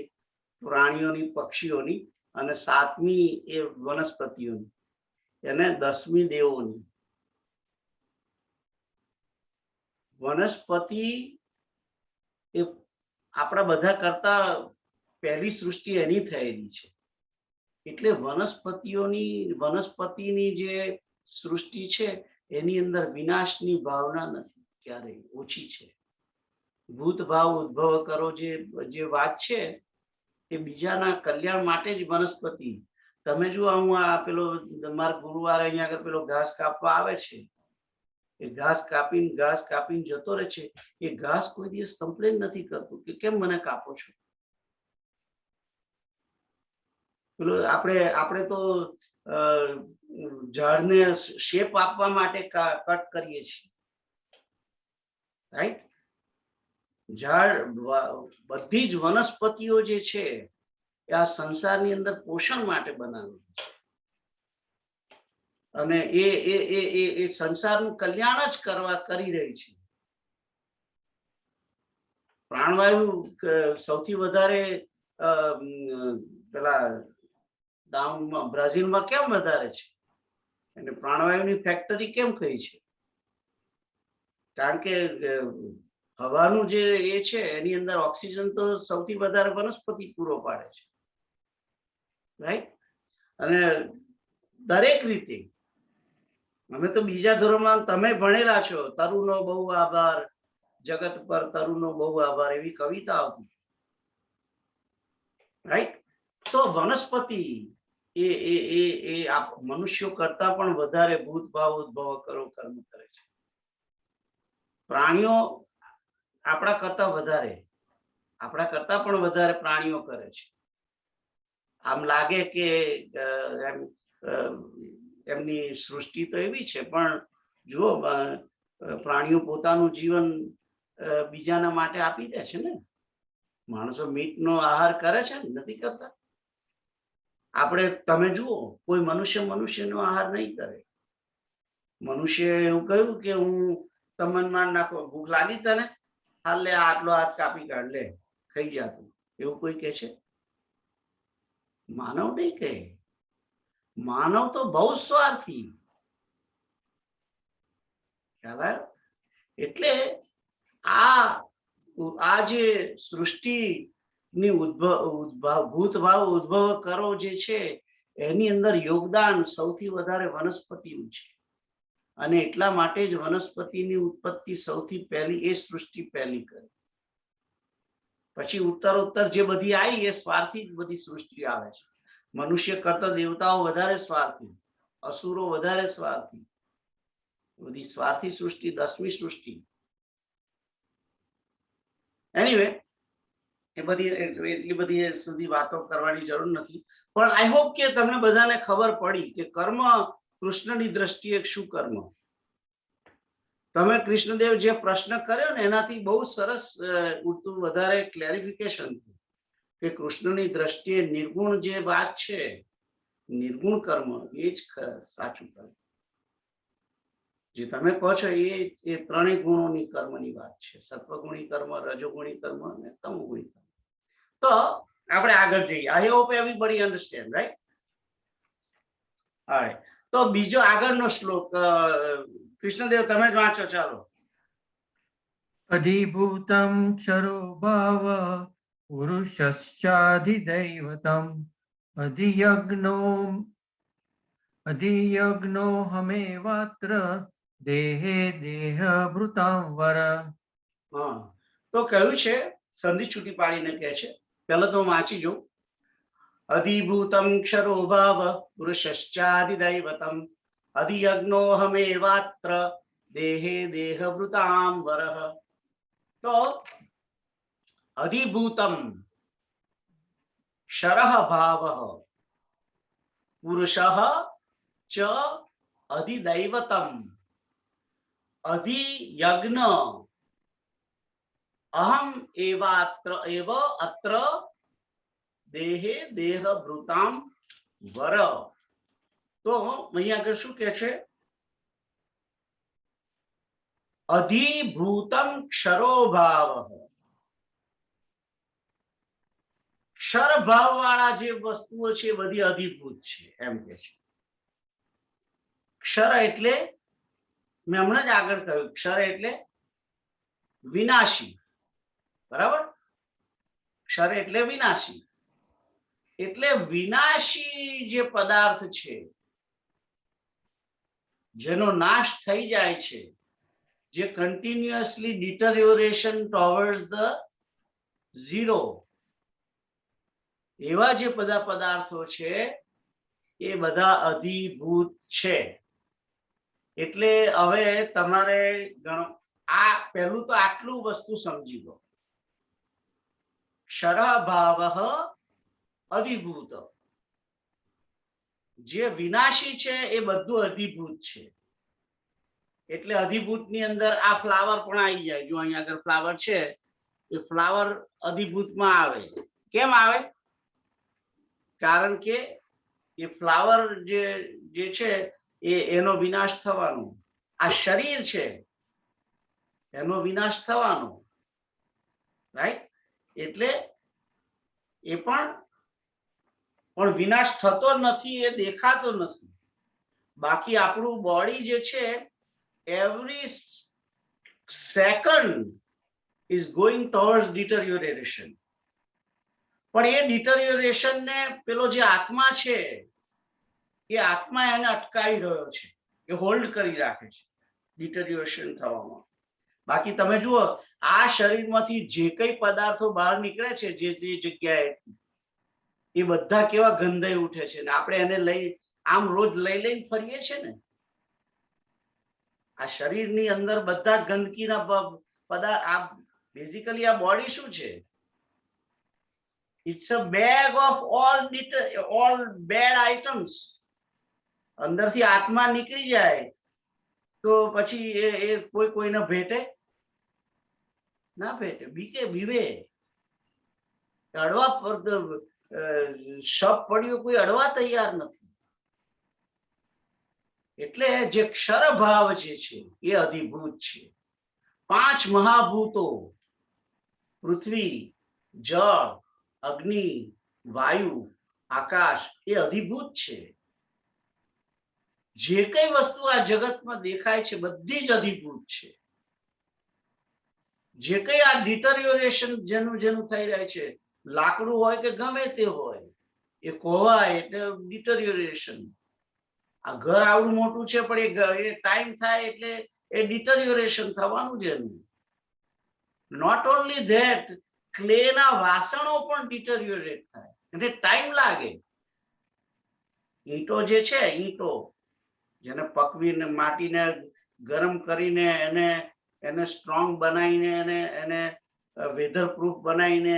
પ્રાણીઓની, પક્ષીઓની, અને 7મી એ વનસ્પતિઓની, એને 10મી દેવોની. વનસ્પતિ એ આપણા બધા કરતા પહેલી સૃષ્ટિ એની થયેલી છે. એટલે વનસ્પતિની જે સૃષ્ટિ છે એની અંદર વિનાશની ભાવના નથી, ક્યારેય ઓછી છે. ભૂત ભાવ ઉદ્ભવ કરો જે વાત છે એ બીજાના કલ્યાણ માટે જ વનસ્પતિ. તમે જુઓ, હું આ પેલો મારા ગુરુવારે અહીંયા આગળ પેલો ઘાસ કાપવા આવે છે, એ ઘાસ કાપીને જતો રહે છે. એ ઘાસ કોઈ દિવસ કમ્પ્લેન નથી કરતું કે કેમ મને કાપો છો. પેલું આપણે તો ઝાડને શેપ આપવા માટે કટ કરીએ છીએ, રાઈટ? બધી જ વનસ્પતિઓ જે છે એ આ સંસારની અંદર પોષણ માટે બનાવેલી છે, અને એ સંસારનું કલ્યાણ જ કરી રહી છે. પ્રાણવાયુ સૌથી વધારે પેલા ડાઉનમાં બ્રાઝિલમાં કેમ વધારે છે? અને પ્રાણવાયુની ફેક્ટરી કેમ કહી છે? કારણ કે હવાનું જે એ છે એની અંદર ઓક્સિજન તો સૌથી વધારે વનસ્પતિ પૂરો પાડે છે, રાઈટ? અને દરેક રીતે અમે તો બીજા ધોરણમાં, તમે ભણેલા છો, તરુનો બહુ આભાર, જગત પર તરુનો બહુ આભાર, એવી કવિતા આવતી, રાઈટ? તો વનસ્પતિ એ મનુષ્યો કરતા પણ વધારે ભૂત ભાવ ઉદ્ભવ કરો કર્મ કરે છે. પ્રાણીઓ આપણા કરતા પણ વધારે પ્રાણીઓ કરે છે. આમ લાગે કે એમની સૃષ્ટિ તો એવી છે, પણ જુઓ, પ્રાણીઓ પોતાનું જીવન બીજાના માટે આપી દે છે ને. માણસો મીટનો આહાર કરે છે ને, નથી કરતા? તમે જુઓ, કોઈ મનુષ્યનો આહાર નહીં કરે. મનુષ્ય એવું કહ્યું કે હું તમને માર નાખો, ભૂખ લાગી તને, હાલ લે આટલો હાથ કાપી કાઢ, લે ખાઈ જા તું, એવું કોઈ કહે છે? માનવ નહીં કહે. માનવ તો બહુ સ્વાર્થી. ખ્યાલ આવ્યો? એટલે આ જે સૃષ્ટિની ભૂત ભાવ ઉદ્ભવ કરો જે છે એની અંદર યોગદાન સૌથી વધારે વનસ્પતિનું છે. અને એટલા માટે જ વનસ્પતિની ઉત્પત્તિ સૌથી પહેલી એ સૃષ્ટિ પહેલી કરી. પછી ઉત્તરોત્તર જે બધી આવી એ સ્વાર્થી જ બધી સૃષ્ટિ આવે છે. મનુષ્ય કરતા દેવતાઓ વધારે સ્વાર્થી, અસુરો વધારે સ્વાર્થી, બધી સ્વાર્થી સૃષ્ટિ 10મી સૃષ્ટિ. એનીવે, એટલી બધી સુધી વાતો કરવાની જરૂર નથી, પણ આઈ હોપ કે તમને બધાને ખબર પડી કે કર્મ કૃષ્ણની દ્રષ્ટિએ શું કર્મ. તમે કૃષ્ણદેવ જે પ્રશ્ન કર્યો ને એનાથી બહુ સરસ ઉડતું વધારે ક્લેરિફિકેશન કે કૃષ્ણની દ્રષ્ટિએ નિર્ગુણ જે વાત છે, નિર્ગુણ કર્મ એ જ સાચું કર્મ. જે તમે કહો છો એ ત્રણેય ગુણોની કર્મની વાત છે, સત્વગુણી કર્મ, રજોગુણી કર્મ અને તમોગુણી કર્મ. તો આપણે આગળ જઈએ. I hope everybody understand, right? Alright. તો બીજો આગળનો શ્લોક કૃષ્ણદેવ તમે જ વાંચો, ચાલો. અધિભૂતમ ક્ષરો ભાવ પુરુષશ્ચાધિદૈવતમ અધિયજ્ઞો હમેવાત્ર દેહે દેહભૃતાં વર. હા, તો કહ્યું છે, સંધિ છૂટી પાડીને કહે છે. પહેલા તો હું વાંચી જોઉં. અધિભૂતમ ક્ષરો ભાવ પુરુષશ્ચાધિદૈવતમ અધિયજ્ઞોહમેવાત્ર દેહે દેહભૃતાંબરઃ. તો અધિભૂતમ ક્ષરઃ ભાવઃ પુરુષઃ ચ અધિદૈવતમ અધિયજ્ઞ અહમ અત્ર દેહે દેહભૃતામ વર. તો અહીંયા આગળ શું કે છે? અધિભૂતમ ક્ષરો ભાવ. ક્ષર ભાવ વાળા જે વસ્તુઓ છે એ બધી અધિભૂત છે એમ કે છે. ક્ષર એટલે મેં હમણાં જ આગળ કહ્યું, ક્ષર એટલે વિનાશી. બરાબર? ક્ષર એટલે વિનાશી. એટલે વિનાશી જે પદાર્થ છે, જેનો નાશ થઈ જાય છે, જે કન્ટિન્યુઅસલી ડિટરિયોરેશન ટુવર્ડ્સ ધ ઝીરો, એવા જે બધા પદાર્થો છે એ બધા અધિભૂત છે. એટલે હવે તમારે આ પહેલું તો આટલું વસ્તુ સમજી લો. ક્ષરભાવઃ અધિભૂત. જે વિનાશી છે એ બધું અધિભૂત છે. એટલે અધિભૂત ની અંદર આ ફ્લાવર પણ આવી જાય. જો અહીંયા આગળ ફ્લાવર છે, એ ફ્લાવર અધિભૂતમાં આવે. કેમ આવે? કારણ કે એ ફ્લાવર જે છે એનો વિનાશ થવાનો. આ શરીર છે એનો વિનાશ થવાનો. રાઈટ? એટલે એ પણ વિનાશ થતો નથી, એ દેખાતો નથી. બાકી આપણું બોડી જે છે, every second is going towards deterioration. પણ એ ડિટરિયોરેશન ને પેલો જે આત્મા છે, એ આત્મા એને અટકાવી રહ્યો છે, એ હોલ્ડ કરી રાખે છે ડિટરિયોરેશન થવામાં. બાકી તમે જુઓ, આ શરીરમાંથી જે કઈ પદાર્થો બહાર નીકળે છે, જે જગ્યાએથી, એ બધા કેવા ગંધાઈ ઉઠે છે ને આપણે એને લઈ આમ રોજ લઈને ફરીએ છીએ ને. આ શરીરની અંદર બધા જ ગંદકીના પદાર્થ. આ બેઝિકલી આ બોડી શું છે? It's a bag of all bad items. અંદરથી આત્મા નીકળી જાય તો પછી એ કોઈને ભેટે ના ભેટે. બીવે. અડવા પર શબ પડ્યું, કોઈ અડવા તૈયાર નથી. એટલે જે ક્ષર ભાવ જે છે એ અધિભૂત છે. 5 મહાભૂતો, પૃથ્વી, જળ, અગ્નિ, વાયુ, આકાશ, એ અધિભૂત છે. જે કઈ વસ્તુ આ જગતમાં દેખાય છે બધી જ અધિભૂત છે. જે કઈ આ ડિટરિયોરેશન જેનું થઈ રહ્યા છે, લાકડું હોય કે ગમે તે હોય, એ કોવાય એટલે ડિટરિયોરેશન. આ ઘર આવડું મોટું છે પણ એ ટાઈમ થાય એટલે એ ડિટરિયોરેશન થવાનું છે એનું. નોટ ઓનલી ધેટ, ક્લેના વાસણો પણ ડિટરિયોરેટ થાય એટલે ટાઈમ લાગે. ઈંટો જે છે, ઈંટો જેને પકવીને માટીને ગરમ કરીને એને સ્ટ્રોંગ બનાવીને એને વેધર પ્રૂફ બનાવીને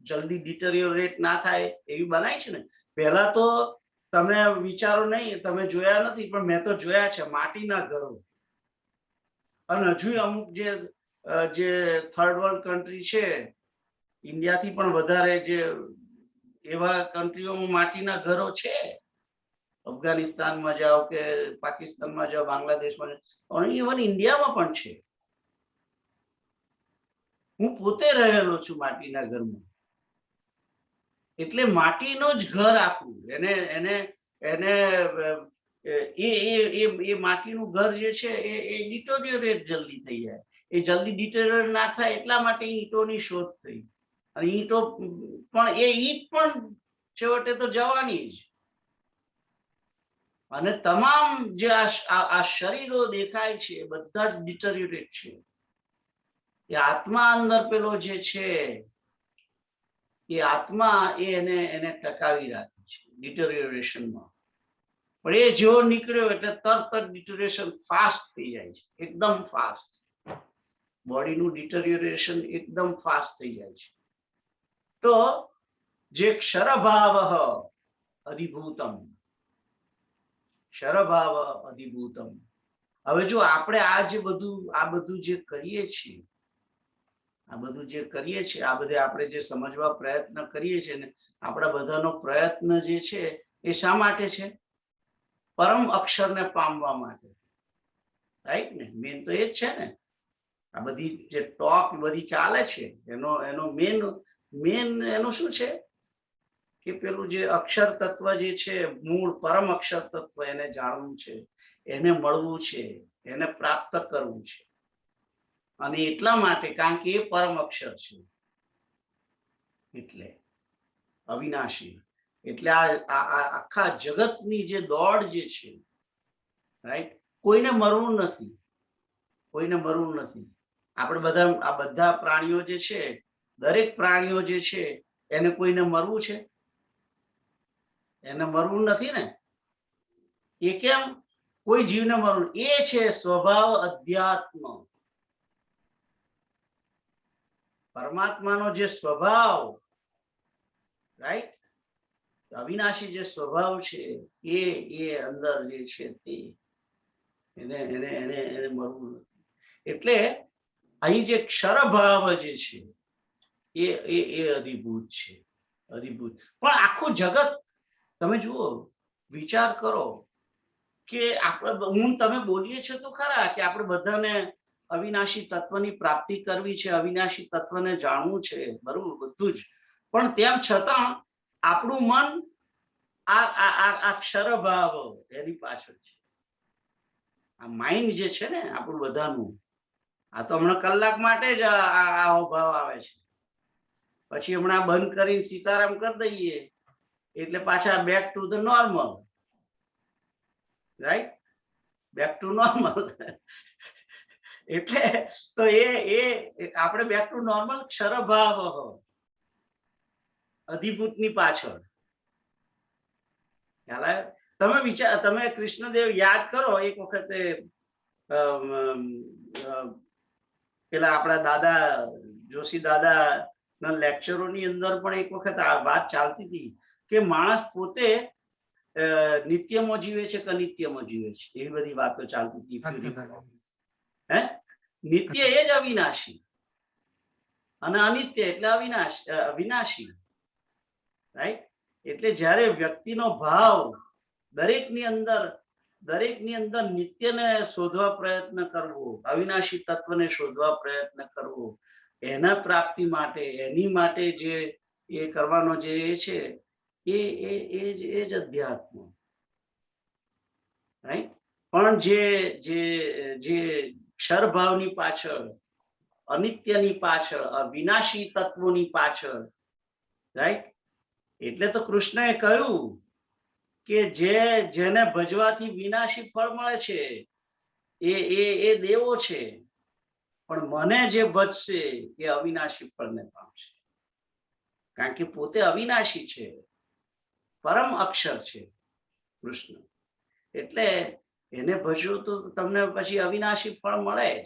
જલ્દી ડિટરિયોરેટ ના થાય એવી બનાવી છે ને. પહેલા તો તમે વિચારો નહીં, તમે જોયા નથી, પણ મેં તો જોયા છે માટીના ઘરો. અને હજુ અમુક જે થર્ડ વર્લ્ડ કન્ટ્રી છે, ઇન્ડિયાથી પણ વધારે, જે એવા કન્ટ્રીઓમાં માટીના ઘરો છે. અફઘાનિસ્તાનમાં જાઓ કે પાકિસ્તાનમાં જાઓ, બાંગ્લાદેશમાં જાઓ, ઇવન ઇન્ડિયામાં પણ છે. હું પોતે રહેલો છું માટીના ઘરમાં. એટલે માટીનો જ ઘર આખું. એ માટીનું ઘર જે છે એ ડિટોરિયોરેટ જલ્દી થઈ જાય. એ જલ્દી ડિટોરિયોરેટ ના થાય એટલા માટે ઈંટોની શોધ થઈ. અને ઈંટો પણ, એ ઈંટ પણ છેવટે તો જવાની જ. અને તમામ જે આ શરીરો દેખાય છે બધા જ ડિટરિયોરેટ છે. એ આત્મા અંદર પેલો જે છે, એ આત્મા એને ટકાવી રાખે છે ડિટરિયોરેશનમાં. પણ એ જેવો નીકળ્યો એટલે તરત જ ડિટોરિએશન ફાસ્ટ થઈ જાય છે, એકદમ ફાસ્ટ. બોડીનું ડિટોરિએશન એકદમ ફાસ્ટ થઈ જાય છે. તો જે ક્ષરભાવ અધિભૂતમ, ક્ષરભાવ અધિભૂતમ. હવે જો આપણે આ બધું જે કરીએ છીએ, આ બધું આપણે જે સમજવા પ્રયત્ન કરીએ છીએ ને, આપણા બધાનો પ્રયત્ન જે છે એ શા માટે છે? પરમ અક્ષરને પામવા માટે, રાઈટ ને? મેન તો એ જ છે ને. આ બધી જે ટોક બધી ચાલે છે એનો મેન એનું શું છે કે પેલું જે અક્ષર તત્વ જે છે, મૂળ પરમ અક્ષર તત્વ, એને જાણવું છે, એને મળવું છે, એને પ્રાપ્ત કરવું છે. અને એટલા માટે કારણ કે એ પરમ અક્ષર છે, એટલે અવિનાશી. એટલે આ આખા જગતની જે દોડ જે છે, રાઈટ, કોઈને મરવું નથી, કોઈને મરવું નથી. આપણે આ બધા પ્રાણીઓ જે છે, દરેક પ્રાણીઓ જે છે, એને કોઈને મરવું છે? એને મરવું નથી ને. એ કેમ? કોઈ જીવને મરવું. એ છે સ્વભાવ અધ્યાત્મ. પરમાત્માનો જે સ્વભાવ, રાઈટ, અવિનાશી જે સ્વભાવ છે, એ અંદર જે છે તે એને મળવું નથી. એટલે અહીં જે ક્ષરભાવ જે છે એ અધિભૂત છે, અધિભૂત. પણ આખું જગત તમે જુઓ, વિચાર કરો કે તમે બોલીએ છો તો ખરા કે આપણે બધાને અવિનાશી તત્વની પ્રાપ્તિ કરવી છે, અવિનાશી તત્વને જાણવું છે, બરોબર, બધું જ. પણ તેમ છતાં આપણું મન આ ક્ષરભાવ એની પાછળ છે. આ માઇન્ડ જે છે ને આપણું બધાનું, આ તો હમણાં કલાક માટે જ આવો ભાવ આવે છે, પછી હમણાં બંધ કરીને સીતારામ કરી દઈએ એટલે પાછા back to the normal, right, back to normal. એટલે તો એ આપણે બેક ટુ નોર્મલ ક્ષરભાવ અધિભૂતની પાછળ. તમે કૃષ્ણદેવ યાદ કરો, એક વખતે પેલા આપણા દાદા જોશી દાદા ના લેક્ચરોની અંદર પણ એક વખત આ વાત ચાલતી હતી કે માણસ પોતે નિત્યમાં જીવે છે કે અનિત્યમાં જીવે છે, એવી બધી વાતો ચાલતી હતી. નિત્ય એ જ અવિનાશી અને અનિત્ય એટલે અવિનાશી, રાઈટ. એટલે જ્યારે વ્યક્તિનો ભાવ દરેકની અંદર નિત્યને શોધવા પ્રયત્ન કરવો, અવિનાશી તત્વને શોધવા પ્રયત્ન કરવો, એના પ્રાપ્તિ માટે, એની માટે જે એ કરવાનો જે છે એ જ અધ્યાત્મ, રાઈટ. પણ જે ક્ષરભાવની પાછળ, અનિત્યની પાછળ, અવિનાશી તત્વોની પાછળ, રાઈટ. એટલે તો કૃષ્ણએ કહ્યું કે જેને ભજવાથી વિનાશી ફળ મળે છે એ દેવો છે, પણ મને જે ભજશે એ અવિનાશી ફળને પામશે. કારણ કે પોતે અવિનાશી છે, પરમ અક્ષર છે કૃષ્ણ. એટલે એને ભજવો તો તમને પછી અવિનાશી ફળ મળે જ,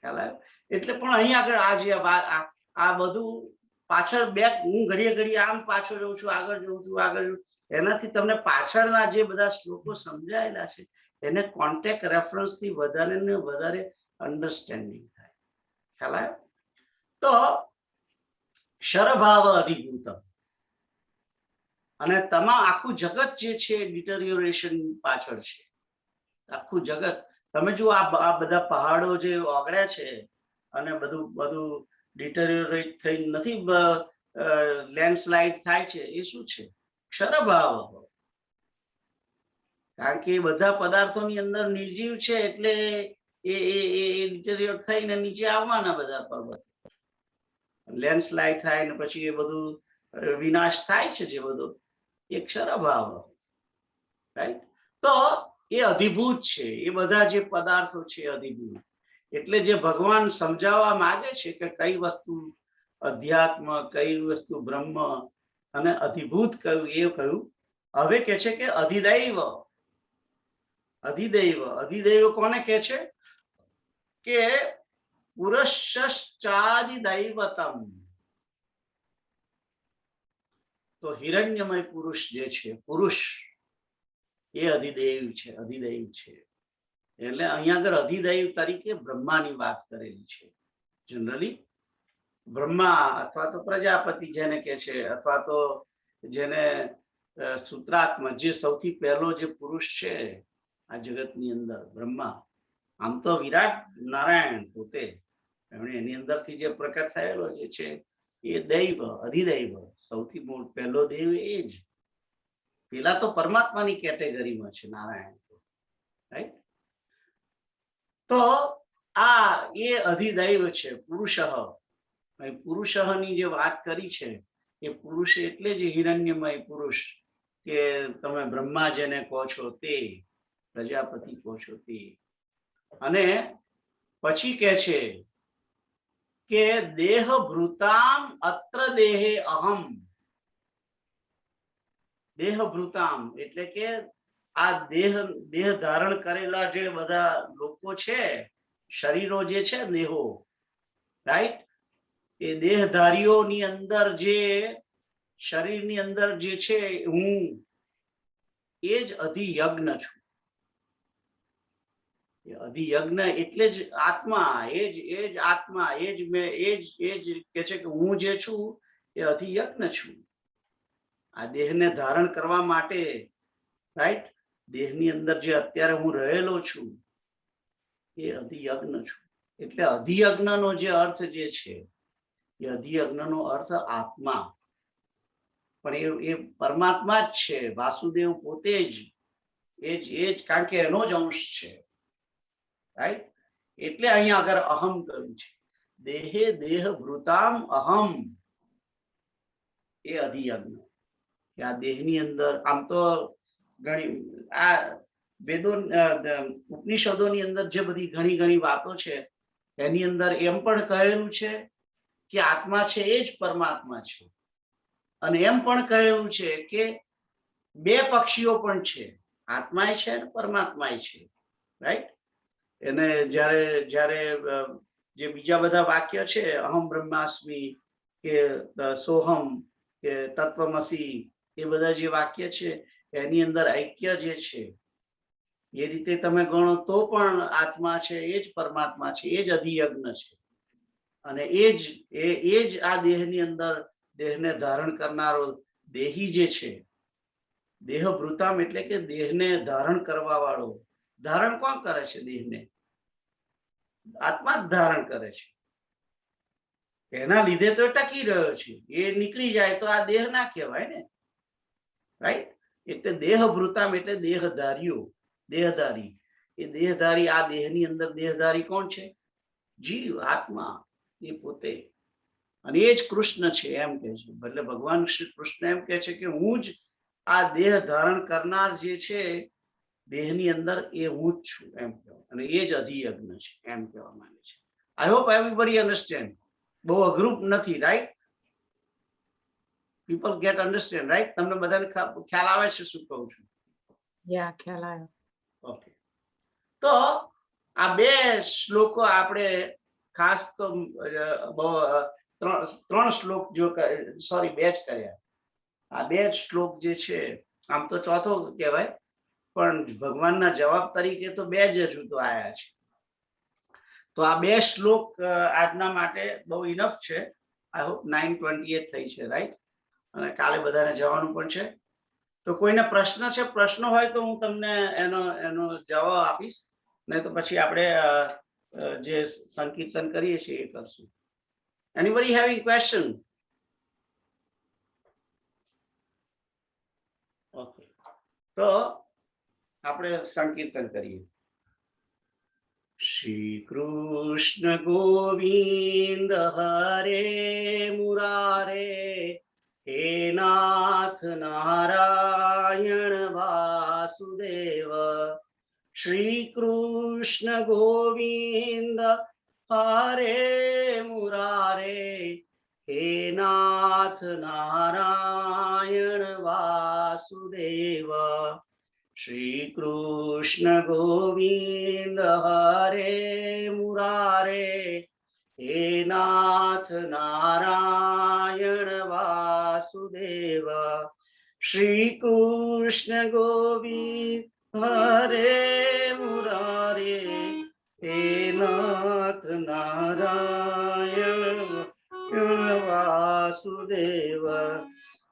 ખ્યાલ આવ્યો? એટલે પણ અહીં આગળ આ બધું પાછળ હું ઘડીએ આમ પાછળ જઉં છું, આગળ જઉં છું, એનાથી તમને પાછળના જે બધા શ્લોકો સમજાયેલા છે એને કોન્ટેક્ટ રેફરન્સ થી વધારે ને વધારે અન્ડરસ્ટેન્ડિંગ થાય, ખ્યાલ આવ્યો? તો ક્ષરભાવ અધિભૂતમ. અને આખું જગત જે છે ડિટોરિયોરેશન પાછળ છે, આખું જગત. તમે જુઓ આ બધા પહાડો જે ઓગળ્યા છે અને બધું ડિટોરિયોરેટ થઈ નથી, લેન્ડસ્લાઇડ થાય છે, એ શું છે? ક્ષરભાવ. કારણ કે બધા પદાર્થોની અંદર નિર્જીવ છે, એટલે એ ડિટોરિયોરેટ થઈને નીચે આવવાના બધા પર્વત, લેન્ડસ્લાઇડ થાય ને પછી એ બધું વિનાશ થાય છે, જે બધું એ ક્ષરભાવ, રાઈટ. તો એ અધિભૂત છે, એ બધા જે પદાર્થો છે અધિભૂત. એટલે જે ભગવાન સમજાવવા માંગે છે કે કઈ વસ્તુ અધ્યાત્મ, કઈ વસ્તુ બ્રહ્મ અને અધિભૂત કયું, એ કહ્યું. હવે કે છે કે અધિદૈવ, અધિદૈવ કોને કહે છે? કે પુરુષશ્ચાદિ દૈવતમ. તો હિરણ્યમય પુરુષ જે છે, પુરુષ એ અધિદૈવ છે. એટલે અહીંયા આગળ અધિદૈવ તરીકે બ્રહ્માની વાત કરેલી છે. જનરલી બ્રહ્મા અથવા તો પ્રજાપતિ જેને કહે છે, અથવા તો જેને સૂત્રાત્મા, જે સૌથી પહેલો જે પુરુષ છે આ જગતની અંદર, બ્રહ્મા. આમ તો વિરાટ નારાયણ પોતે, એની અંદરથી જે પ્રકટ થયેલો જે છે એ દૈવ, અધિદૈવ, સૌથી પહેલો દેવ એ જ. પેલા તો પરમાત્માની કેટેગરીમાં છે નારાયણ, રાઈટ? તો આ એ અધિદૈવ છે, પુરુષ. પુરુષની જે વાત કરી છે એ પુરુષ એટલે જ હિરણ્યમય પુરુષ, કે તમે બ્રહ્મા જેને કહો છો તે, પ્રજાપતિ કહો છો તે. અને પછી કે છે કે દેહ ભૃતામ અત્ર દેહે અહમ. દેહ ભૃતામ એટલે કે આ દેહ ધારણ કરેલા જે બધા લોકો છે, શરીરો જે છે, દેહો, રાઈટ? એ દેહધારીઓની અંદર જે શરીરની અંદર જે છે હું, એ જ અધિયજ્ઞ છું. અધિયજ્ઞ એટલે જ આત્મા, એ જ આત્મા, એ જ કે છે કે હું જે છું એ અધિયજ્ઞ છું. આ દેહને ધારણ કરવા માટે, રાઈટ, દેહની અંદર જે અત્યારે હું રહેલો છું એ અધિયજ્ઞ છું. એટલે અધિયજ્ઞનો જે અર્થ જે છે એ અધિયજ્ઞનો અર્થ આત્મા. પણ એ પરમાત્મા જ છે, વાસુદેવ પોતે જ, એ જ, કારણ કે એનો જ અંશ છે, રાઈટ? એટલે અહીંયા આગળ અહમ કર્યું છે. દેહે દેહ ભૃતામ અહમ, એ અધિયજ્ઞ. કે આ દેહની અંદર આમ તો ઘણી આ વેદો, ઉપનિષદોની અંદર જે બધી ઘણી વાતો છે એની અંદર એમ પણ કહેલું છે કે આત્મા છે એ જ પરમાત્મા છે. અને એમ પણ કહેલું છે કે બે પક્ષીઓ પણ છે, આત્માય છે અને પરમાત્માય છે, રાઈટ? એને જ્યારે જે બીજા બધા વાક્ય છે, અહમ બ્રહ્માસ્મિ, કે સોહમ, કે તત્વમસી, એ બધા જે વાક્ય છે એની અંદર ઐક્ય જે છે, એ રીતે તમે ગણો તો પણ આત્મા છે એ જ પરમાત્મા છે, એ જ અધિયજ્ઞ છે. અને એ જ આ દેહની અંદર દેહને ધારણ કરનારો દેહી જે છે. દેહ ભૃતામ એટલે કે દેહને ધારણ કરવા વાળો. ધારણ કોણ કરે છે? દેહને આત્મા જ ધારણ કરે છે. એના લીધે તો ટકી રહ્યો છે. એ નીકળી જાય તો આ દેહ ના કહેવાય ને, રાઈટ? એટલે દેહ ભૃતામ એટલે દેહધારીઓ, દેહધારી. એ દેહધારી, આ દેહની અંદર દેહધારી કોણ છે? જીવ, આત્મા, એ પોતે. અને એ જ કૃષ્ણ છે એમ કે છે. એટલે ભગવાન શ્રી કૃષ્ણ એમ કે છે કે હું જ આ દેહ ધારણ કરનાર જે છે દેહની અંદર, એ હું જ છું એમ કહેવાય. અને એ જ અધિયજ્ઞ છે એમ કહેવા માંગે છે. I hope everybody understand. બહુ અઘરું નથી, right? People gate understand, right? તમને બધાને ખ્યાલ આવે છે શું કહું છું? યા, ખ્યાલ આવ્યો. ઓકે. તો આ બે શ્લોકો આપણે ખાસ તો ત્રણ શ્લોક, જો સોરી, બે જ કર્યા. આ બે શ્લોક જે છે, આમ તો ચોથો કહેવાય, પણ ભગવાનના જવાબ તરીકે તો બે જ હજુ તો આયા છે. તો આ બે શ્લોક આજના માટે બહુ ઇનફ છે. આઈ હોપ 9:28 થઈ છે, રાઈટ? અને કાલે બધાને જવાનું પણ છે. તો કોઈને પ્રશ્ન છે? પ્રશ્ન હોય તો હું તમને એનો જવાબ આપીશ, નહીં તો પછી આપણે જે સંકીર્તન કરીએ છીએ એ કરશું. Anybody having question? ઓકે, તો આપણે સંકીર્તન કરીએ. શ્રી કૃષ્ણ ગોવિંદ હરે મુરારે, હે નાથ નારાયણ વાસુદેવ. શ્રી કૃષ્ણ ગોવિંદ હરે મુરારે, હે નાથ નારાયણ વાસુદેવ. श्री कृष्ण गोविंद हरे मुरारे, हे नाथ नारायण वासुदेव। श्री कृष्ण गोविंद हरे मुरारे, हे नाथ नारायण वासुदेव।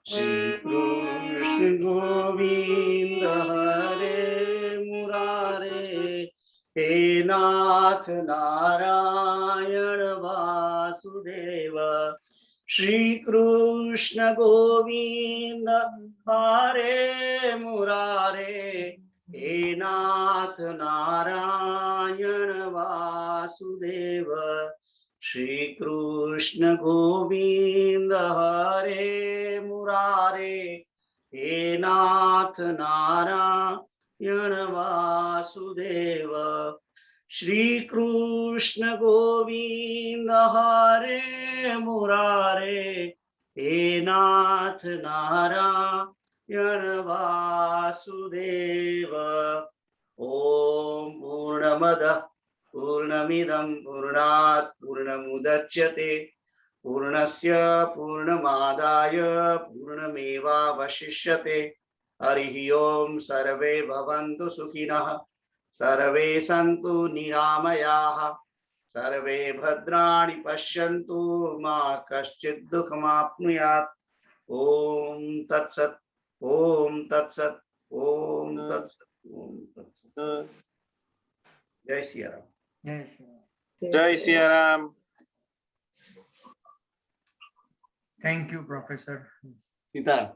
श्री कृष्ण गोविंद हरे मुरारे, हे नाथ नारायण वासुदेव। श्री कृष्ण गोविंद हरे मुरारे, हे नाथ नारायण वासुदेव। श्री कृष्ण गोविंद हरे मुरारे, हे नाथ नारायण वासुदेव। श्री कृष्ण गोविंद हरे मुरारे, हे नाथ नारायण वासुदेव। ओम पूर्णमदः पूर्णमिदं पूर्णात् पूर्णमुदच्यते, पूर्णस्य पूर्णमादाय पूर्णमेवावशिष्यते। हरिः ओम सर्वे भवन्तु सुखिनः, सर्वे सन्तु निरामयाः, सर्वे भद्राणि पश्यन्तु, मा कश्चित् दुःखमाप्नुयात्। ओम तत्सत्, ओम तत्सत्, ओम तत्सत्, ओम तत्सत्। जय श्री राम। જય શ્રી રામ. જય Siyaram. Thank you professor. Sitaram.